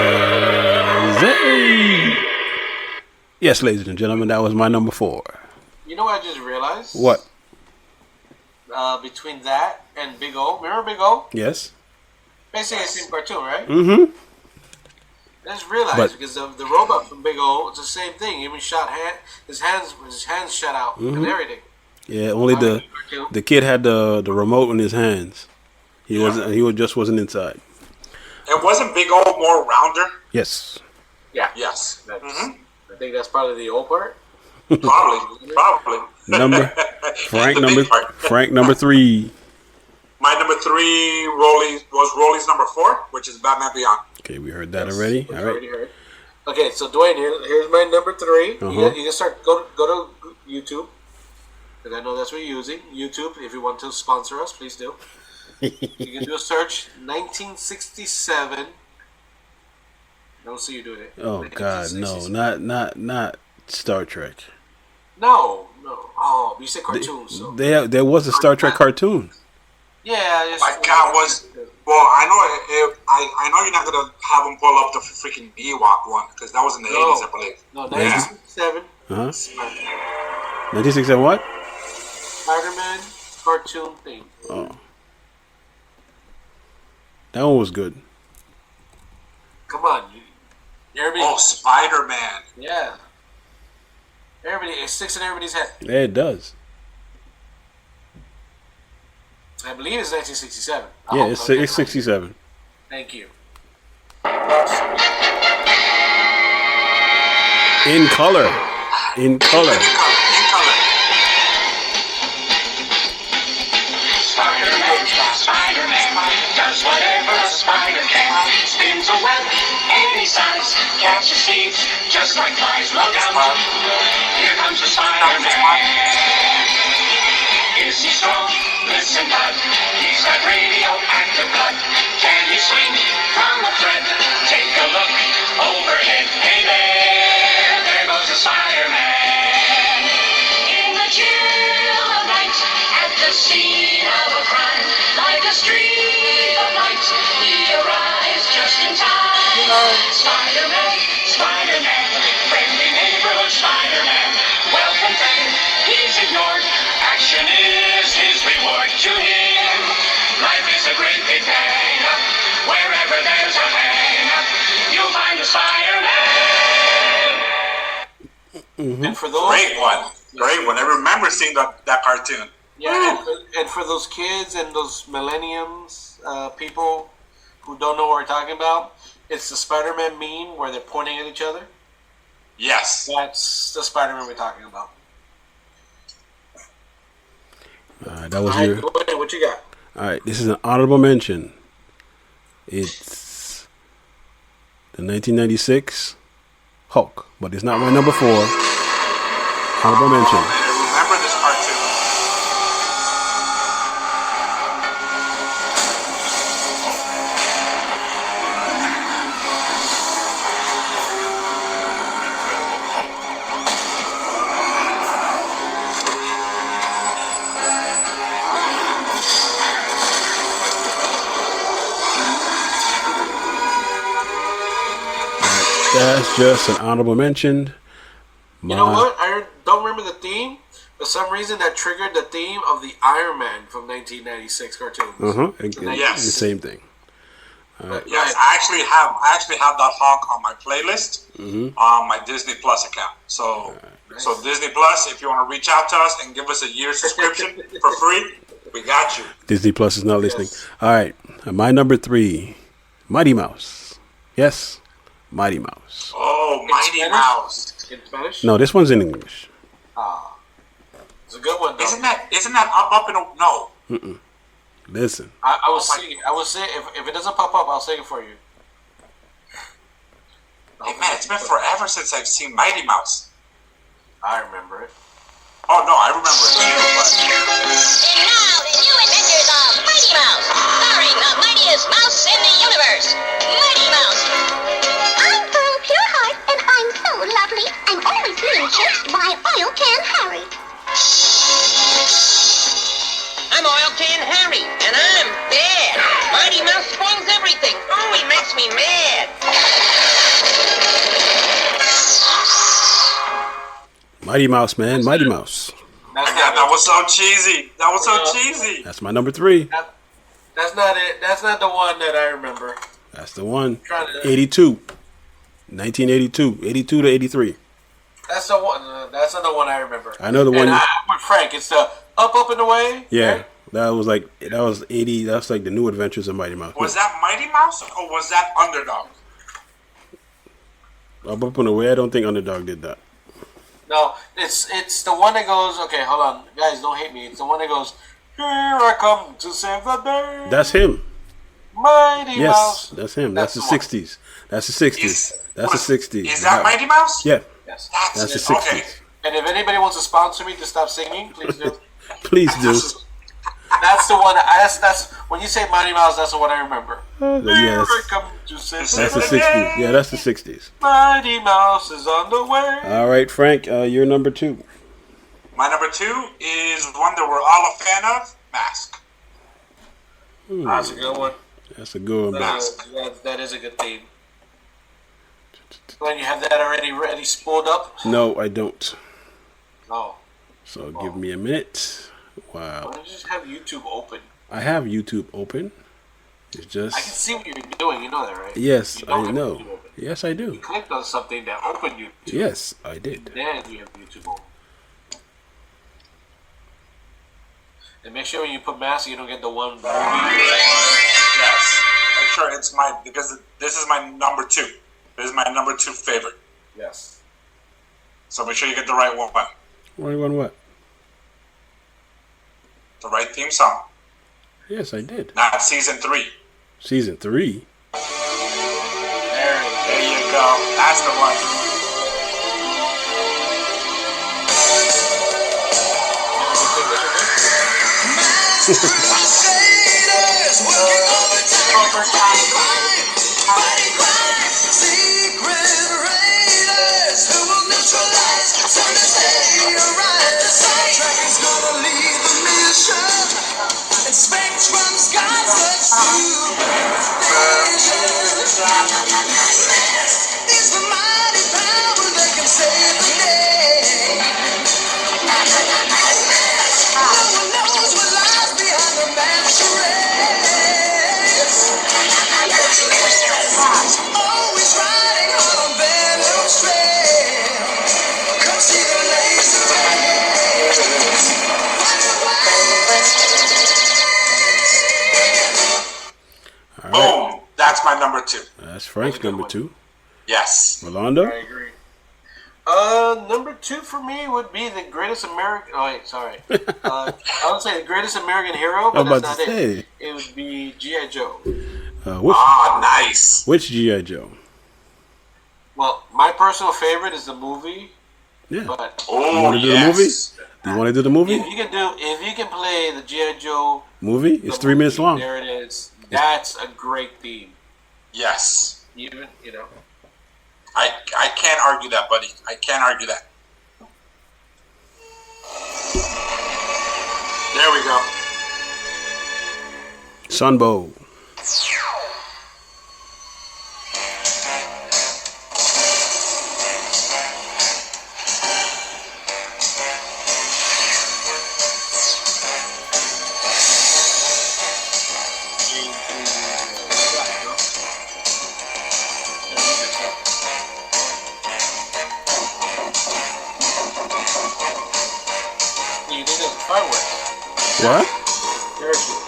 Yes, ladies and gentlemen, that was my number 4. You know what I just realized? What? Between that and Big O, remember Big O? Yes. Basically the same cartoon, right? Mm-hmm. I just realized But- because the robot from Big O, it's the same thing. Even his hands shut out and everything. Yeah, only the kid had the remote in his hands. He wasn't inside. And wasn't Big O more rounder? Yes. Yeah. Yes. That's, I think that's probably the old part. Probably. Number Frank The number big part. Frank number 3. My number 3 was Rolly's number 4, which is Batman Beyond. Okay, we heard that already. Which All I already right. heard. Okay, so Dwayne, here's my number 3. Uh-huh. You can start go to YouTube, because I know that's what you're using. YouTube, if you want to sponsor us, please do. You can do a search 1967. I don't see you doing it. Oh God, no, not Star Trek. No. Oh, you said cartoons. So. There was a Star Trek cartoon. Yeah. It's, My God, well, I know you're not gonna have him pull up the freaking Ewok one because that was in the 80s, I believe. No, 1967. Uh-huh. Spider-Man. 1967 what? Spider-Man cartoon thing. Oh. That one was good. Come on, everybody. Oh, Spider-Man. Yeah. Everybody, it sticks in everybody's head. Yeah, it does. I believe it's 1967. Yeah, it's 67. Thank you. In color. In color. In color. Spider-Man does whatever a spider can. Spins a web any size, catches thieves just like flies. Look out! Here comes the Spider-Man. Is he strong? Listen, bud. He's got radioactive blood. Can he swing from a thread? Take a look overhead. Hey there goes the Spider-Man. In the chill of night, at the scene of a crime, like a streak of light, he arrives just in time. Spider-Man, Spider-Man, friendly neighborhood Spider-Man. Wealth and fame, he's ignored. Action is his reward to him. Life is a great big hang up. Wherever there's a hang up, you'll find a Spider-Man. And for those, Great one. I remember seeing that cartoon. yeah, and for those kids and those millenniums, people who don't know what we're talking about, it's the Spider-Man meme where they're pointing at each other. Yes. That's the Spider-Man we're talking about. That was All right, your. what you got? All right, this is an honorable mention. It's the 1996 Hulk, but it's not my number 4. Honorable mention. I remember this cartoon. That's just an honorable mention. You know what? I don't remember the theme. For some reason, that triggered the theme of the Iron Man from 1996 cartoons. Yes. The same thing. Yes, I actually have that Hawk on my playlist on my Disney Plus account. So Disney Plus, if you want to reach out to us and give us a year subscription for free, we got you. Disney Plus is not listening. All right, my number 3, Mighty Mouse. Yes, Mighty Mouse. Oh, Mighty Mouse. In Spanish? No, this one's in English. It's a good one, though. Isn't that up in a no? Mm-mm. Listen. I was singing. I was saying if it doesn't pop up, I'll sing it for you. Hey man, it's been forever since I've seen Mighty Mouse. I remember it. Oh no, I remember it too. But... And now the new adventures of Mighty Mouse, starring the mightiest mouse in the universe, Mighty Mouse. I'm Pearl Pureheart, and I'm so lovely. I'm always being chased by Oil Can Harry. I'm Oil Can Harry, and I'm bad. Mighty Mouse spoils everything. Oh, he makes me mad. Mighty Mouse, man. Mighty Mouse. That was so cheesy. That was so cheesy. That's my number 3. That's not it. That's not the one that I remember. That's the one. 82. 1982. 82 to 83. That's the one. That's not the one I remember. I know the one. I'm with Frank. It's the Up and Away. Yeah. Right? That was 80. That's like the New Adventures of Mighty Mouse. Was that Mighty Mouse or was that Underdog? Up and Away, I don't think Underdog did that. No, it's the one that goes. Okay, hold on, guys, don't hate me. It's the one that goes. Here I come to save the day. That's him. Mighty Mouse. Yes, that's him. That's the 60s. That's the 60s. That's the 60s. Is that Mighty Mouse? Yeah. Yes. That's the 60s. Okay. And if anybody wants to sponsor me to stop singing, please do. Please do. That's the one. That's when you say Mighty Mouse. That's the one I remember. Yeah, Here I come to save that's the the 60s. day. Yeah, that's the 60s. Mighty Mouse is on the way. All right, Frank, you're number 2. My number 2 is one that we're all a fan of, Mask. That's a good one. That's a good one. That is a good theme. When you have that already spooled up? No, I don't. Oh. So give me a minute. Why Wow. don't you just have YouTube open? I have YouTube open. It's just. I can see what you're doing. You know that, right? Yes, You don't I have know. YouTube open. Yes, I do. You clicked on something that opened YouTube. Yes, I did. Then you have YouTube open. And make sure when you put Mask, you don't get the one movie. Yes. Make sure it's because this is my number 2. This is my number 2 favorite. Yes. So make sure you get the right one. What? The right theme song. Yes, I did. Not season 3. Season 3. There you go. That's the one. Boom! That's my number 2. That's Frank's number 2. Yes. Rolando? I agree. Number 2 for me would be the greatest American. Oh wait, sorry. I would say the greatest American hero, but that's not it. It would be G.I. Joe. Nice. Which G.I. Joe? Well, my personal favorite is the movie. Yeah. But You want to do the movie? Do you want to do the movie? if you can play the G.I. Joe Movie? It's 3 minutes long. There it is. That's a great theme. Yes. Even I can't argue that, buddy. I can't argue that. There we go. Sunbow. What? Parachute.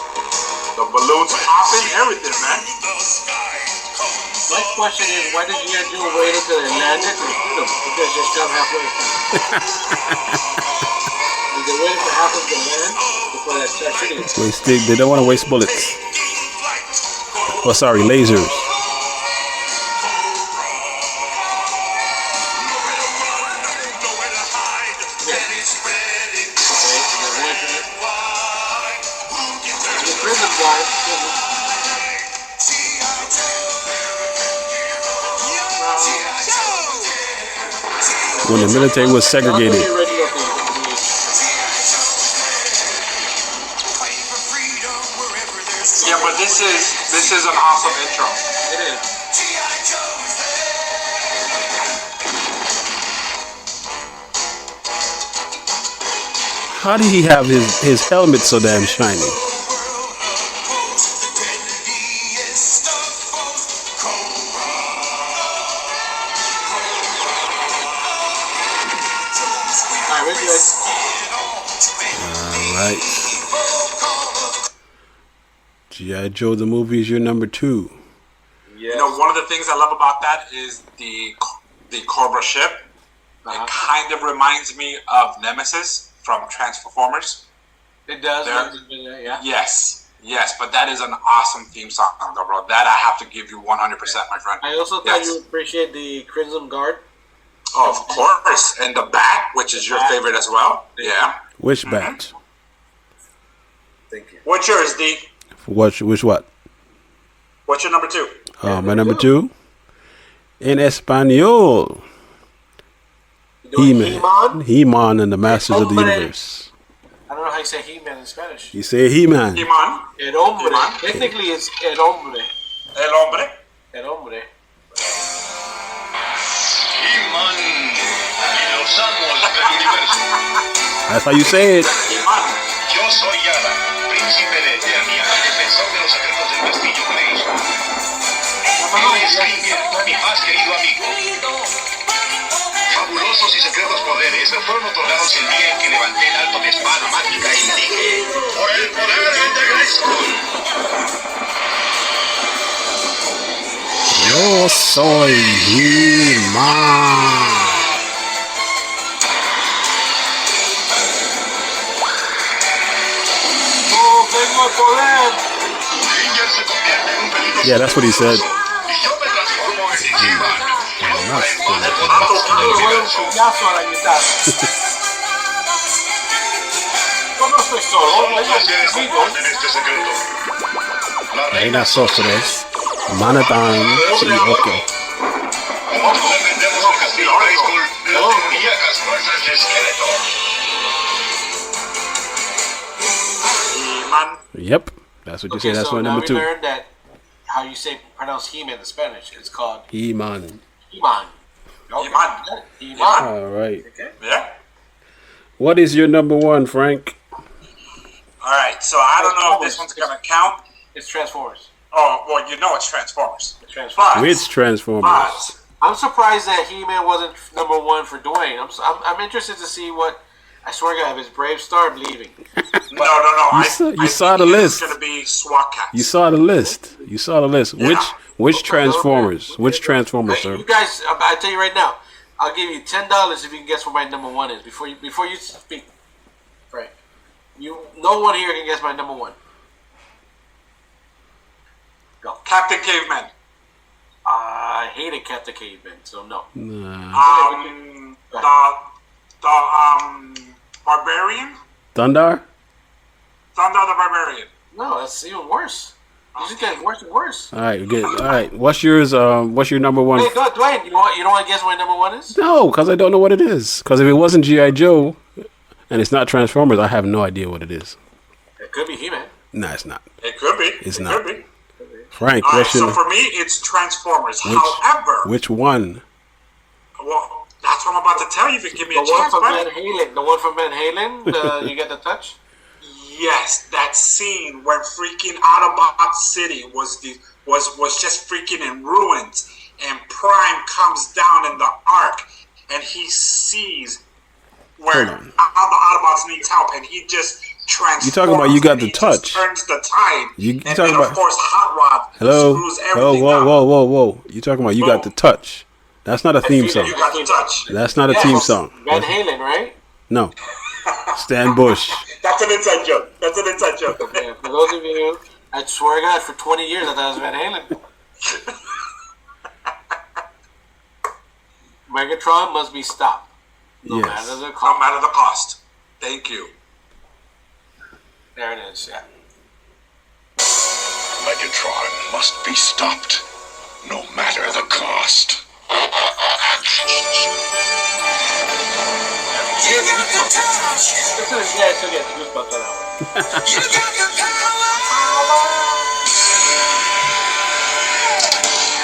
The balloons popping, everything, man. My question is, why did G.I. Joe wait until they landed to shoot them? Because just shot halfway. Did they wait for half of the land before they start shooting it? They don't want to waste bullets. Oh, sorry, lasers. When the military was segregated. Yeah, but this is an awesome intro. It is. How did he have his helmet so damn shiny? Alright. G.I. Joe the movie is your number 2. Yes. You know, one of the things I love about that is the Cobra ship. It kind of reminds me of Nemesis from Transformers. It does. Yeah. Yes, but that is an awesome theme song, though, bro. That I have to give you 100%, my friend. I also thought you would appreciate the Crimson Guard. Oh, of course. And the bat, which is your favorite as well. Yeah. Which bat? Thank you. What's yours, D? Which what? What's your number 2? My number 2? In Espanol. He-Man. He-Man and the Masters of the Universe. I don't know how you say He-Man in Spanish. You say He-Man. He-Man. El hombre. Technically, it's El hombre. El hombre. El hombre. He-Man y los amos del universo. That's how you say it. He-Man. Yo soy Yara, príncipe de Eternia y defensor de los secretos del castillo Grayskull. Él es Kringer, mi más querido amigo. Fabulosos y secretos poderes me fueron otorgados el día en que levanté el alto de espada mágica y dije: ¡por el poder de Grayskull! Yo soy He-Man. Tengo el poder. Kringer se convierte en un peligro. Yeah, that's what he said. Y yo me transformo en He-Man. Puñazo a la guitarra. Yo no estoy solo. Solo Tengo tres seres amigos. comparten este secreto. La Reina Sostres, Manhattan, sí, ok. ¿Cómo defendemos el castillo Grayskull de las demoníacas fuerzas del esqueleto? He-Man. Yep, that's what you say. That's so my now number we 2. learned that how you pronounce He-Man in Spanish. It's called He-Man. He-Man. Okay. He-Man. He-Man. All right. Okay. Yeah. What is your number 1, Frank? All right. So I don't know if this one's going to count. It's Transformers. Oh, well, you know it's Transformers. It's Transformers. Which Transformers? But I'm surprised that He-Man wasn't number 1 for Dwayne. I'm interested to see what. I swear to God, if it's Brave Star, I'm leaving. no. You saw the list. It's going to be SWAT Cats. You saw the list. Yeah. Which Transformers? Which Transformers, sir? You guys, I tell you right now, I'll give you $10 if you can guess what my number 1 is before you speak, Frank. No one here can guess my number 1. Go. Captain Caveman. I hated Captain Caveman, so no. The Barbarian. Thundar? Thunder the Barbarian. No, that's even worse. These are getting worse and worse. All right, good. All right, what's yours? What's your number 1? Hey, go, Dwayne, you don't want to guess what my number 1 is? No, because I don't know what it is. Because if it wasn't G.I. Joe and it's not Transformers, I have no idea what it is. It could be He-Man. No, it's not. It could be. It's it not. Could be. Frank, All right, what's your so for me, it's Transformers. However, which one? well, that's what I'm about to tell you. If you give me a The one chance, from Van buddy. Halen. The one from Van Halen. You get the touch? Yes, that scene where freaking Autobot City was just freaking in ruins, and Prime comes down in the Ark, and he sees where all the Autobots needs help, and he just transforms. You talking about you got the and he just touch. turns the tide. You and talking then, about- of course, Hot Rod Hello? screws Hello? everything Whoa, up. whoa, whoa, whoa. You talking about you got the touch. That's not a theme song. You got the touch. That's not a Yeah, theme from song. Van That's- Halen, right? no. Stan Bush. That's an inside joke. That's an inside joke. Yeah, for those of you, I swear to God, for 20 years I thought it was Van Halen. Megatron must be stopped. No Yes. matter the No cost. matter the cost. Thank you. There it is, yeah. Megatron must be stopped, no matter the cost. This is, yeah, it's okay. Goosebumps on that one.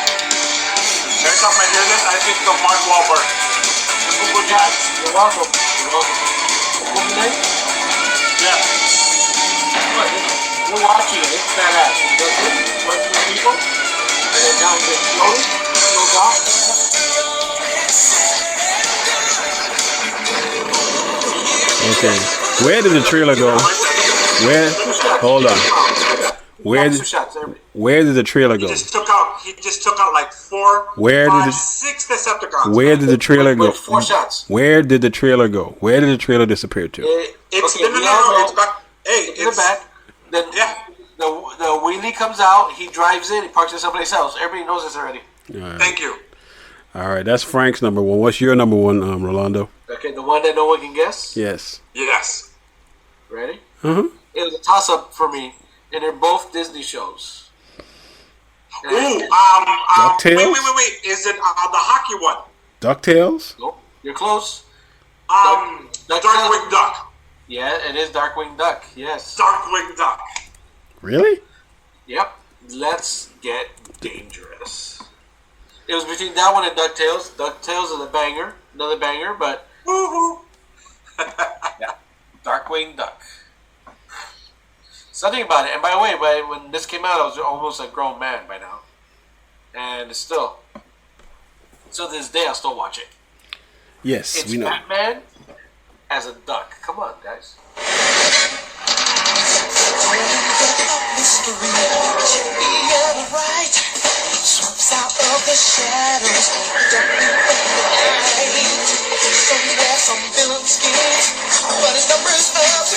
Every time I hear this, I think of Mark Wahlberg. Google Jack, you're welcome. You're welcome. What's your name? Yeah. What? You're watching it. It's badass. He does it. Works with people. And then now he gets floated. Goes off. Okay. Where did the trailer go? Where? Hold on. Where Two did, shots, everybody. where did the trailer go? He just took out like 4, Where did 5, the- 6 Decepticons. Where did the trailer go? Wait, 4 shots. Where did the trailer go? Where did the trailer disappear to? It's okay, no, we no, all no, know it's back. Hey, in the back. Then Yeah. the wheelie comes out. He drives it. He parks it someplace else. Everybody knows this already. Thank you. All right, that's Frank's number one. What's your number one, Rolando? Okay, the one that no one can guess. Yes. Yes. Ready? Uh-huh. It was a toss-up for me, and they're both Disney shows. Ooh, DuckTales? wait. Is it the hockey one? DuckTales? Nope, you're close. Darkwing Duck. Yeah, it is Darkwing Duck. Yes. Darkwing Duck. Really? Yep. Let's get dangerous. It was between that one and DuckTales. DuckTales is a banger, another banger, but Woohoo. yeah, Darkwing Duck. Something about it. And by the way, when this came out, I was almost a grown man by now, and still, so this day, I'll still watch it. Yes, It's we know. Batman as a duck. Come on, guys. Swoops out of the shadows, somewhere some villain schemes, but his number is up.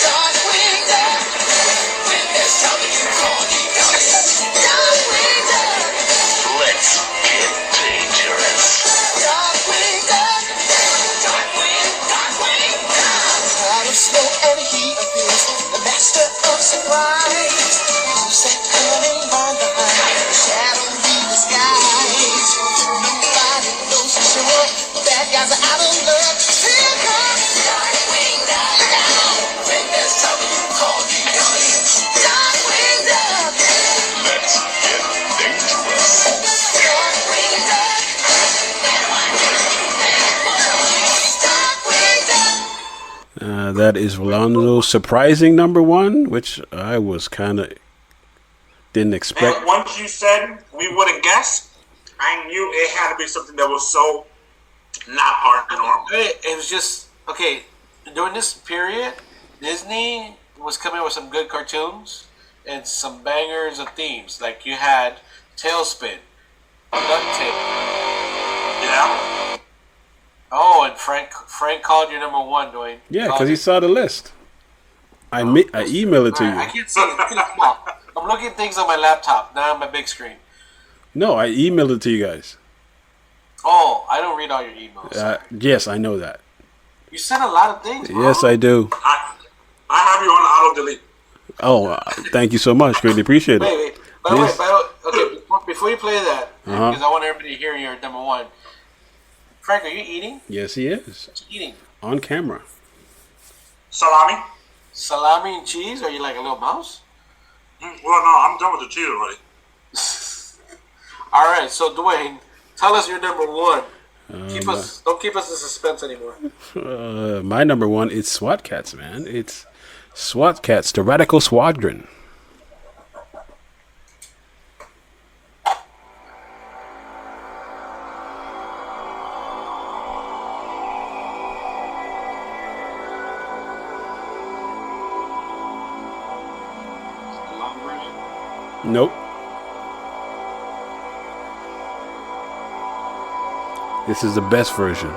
Darkwing Duck, when there's trouble you call me Darkwing Duck. Let's get dangerous. Darkwing Duck, Darkwing Duck. Out of smoke and heat appears the master of surprise. Who's that cunning mind behind the shadowy disguise? Nobody knows for sure. Bad guys are out of luck. Here comes Darkwing Duck. When there's trouble, you call me Darkwing Duck. Let's get dangerous. Darkwing Duck. Darkwing Duck. That is Rolando's surprising number one, which I was kind of didn't expect. And once you said we wouldn't guess, I knew it had to be something that was so not paranormal. It was just okay. During this period, Disney was coming with some good cartoons and some bangers of themes. Like you had Tailspin, DuckTales. Yeah. Oh, and Frank called your number one, Dwayne. Yeah, Called because he it. saw the list. I emailed it to Alright, I you. can't see it. It's too small. I'm looking at things on my laptop, not on my big screen. No, I emailed it to you guys. Oh, I don't read all your emails. Yes, I know that. You sent a lot of things, bro. Yes, I do. I have you on auto delete. Oh, thank you so much. Greatly appreciate Wait, it. wait. By the way, Yes. okay, before you play that, Uh-huh. because I want everybody to hear your number one. Frank, are you eating? Yes, he is. What you eating? On camera. Salami? Salami and cheese? Are you like a little mouse? Well, no, I'm done with the cheese already. All right, so Dwayne, tell us your number one. Don't keep us in suspense anymore. My number one is SWAT Cats, man. It's SWAT Cats, the Radical Squadron. Nope. This is the best version.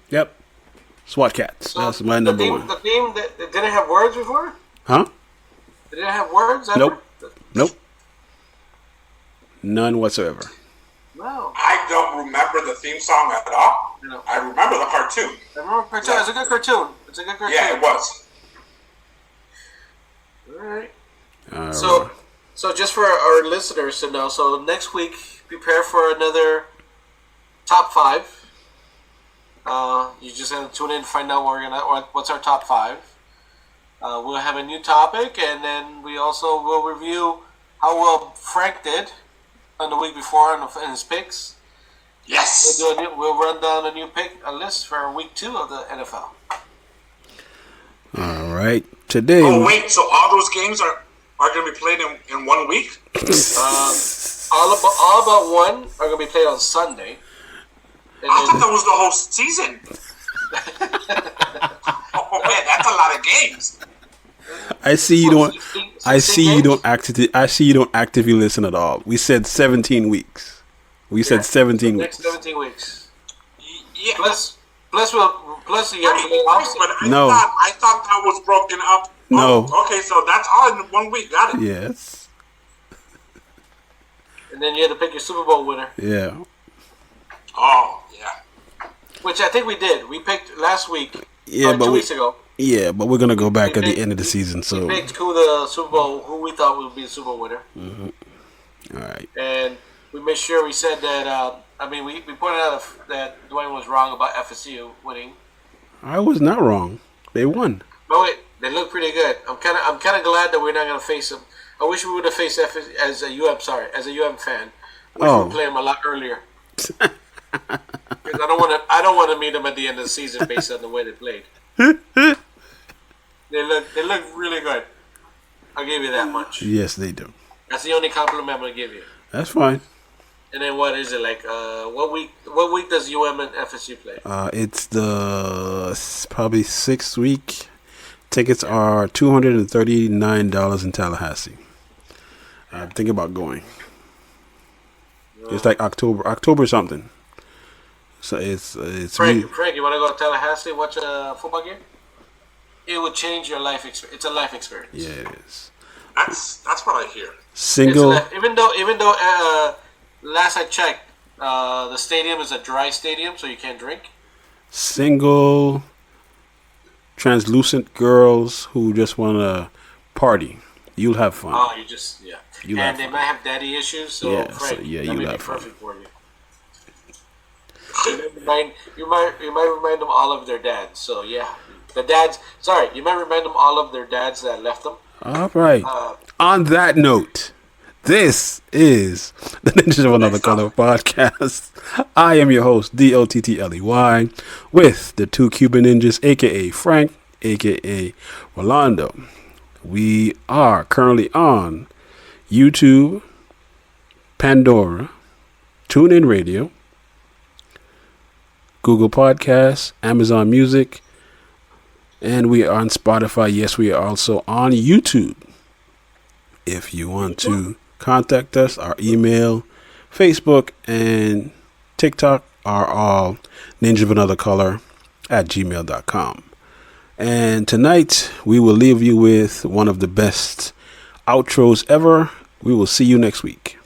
Yep. SWAT Cats. So That's my number one. The theme that didn't have words before. Huh? It didn't have words ever? Nope. Nope. None whatsoever. No. I don't remember the theme song at all. No. I remember the cartoon. I remember cartoon. It's a good cartoon. It's a good cartoon. Yeah, it was. All right. So just for our listeners to know, so next week, prepare for another top 5. You just have to tune in to find out what's our top 5. We'll have a new topic, and then we also will review how well Frank did on the week before in his picks. Yes. We'll run down a list for week 2 of the NFL. All right. Today. Oh wait, so all those games are going to be played in 1 week? All but one are going to be played on Sunday. I thought that was the whole season. Oh man, that's a lot of games. I see you don't. I see you don't actively listen at all. We said 17 weeks. We said 17 weeks. Next 17 weeks. Yeah. Plus you have to be off. But No. I thought that was broken up. No. Oh, okay, so that's all in 1 week. Got it. Yes. And then you had to pick your Super Bowl winner, Yeah. Oh, yeah. which I think we did. We picked last week. Yeah, but 2 weeks ago. Yeah, but we're gonna go back at the end of the season. So. We picked who we thought would be the Super Bowl winner. All right. And we made sure we said that. We pointed out that Dwayne was wrong about FSU winning. I was not wrong. They won. But wait, they look pretty good. I'm kind of glad that we're not going to face them. I wish we would have faced FSU as a UM fan. I wish we would play them a lot earlier. Because I don't want to meet them at the end of the season based on the way they played. They look really good. I'll give you that much. Yes, they do. That's the only compliment I'm going to give you. That's fine. And then what is it like? What week does UM and FSU play? It's probably 6th week. Tickets are $239 in Tallahassee. I'm thinking about going. It's like October something. So it's Frank, really, Frank, you want to go to Tallahassee watch a football game? It would change your life experience. It's a life experience. yeah, it is. That's what I hear. Single. Even though last I checked, the stadium is a dry stadium, so you can't drink. Single, translucent girls who just want to party. You'll have fun. Oh, you just You'll and have they fun. might have daddy issues, so Yeah, Frank, so, yeah, that you'll may be have fun. perfect for you. You might remind them all of their dads. So yeah, the dads. Sorry, you might remind them all of their dads that left them. All right. On that note, this is the Ninjas of Another Color podcast. I am your host, DOTTLEY, with the two Cuban ninjas, aka Frank, aka Rolando. We are currently on YouTube, Pandora, TuneIn Radio, Google Podcasts, Amazon Music, And we are on Spotify. Yes, we are also on YouTube. If you want to contact us, our email, Facebook, and TikTok are all ninja of another color at gmail.com. And tonight we will leave you with one of the best outros ever. We will see you next week.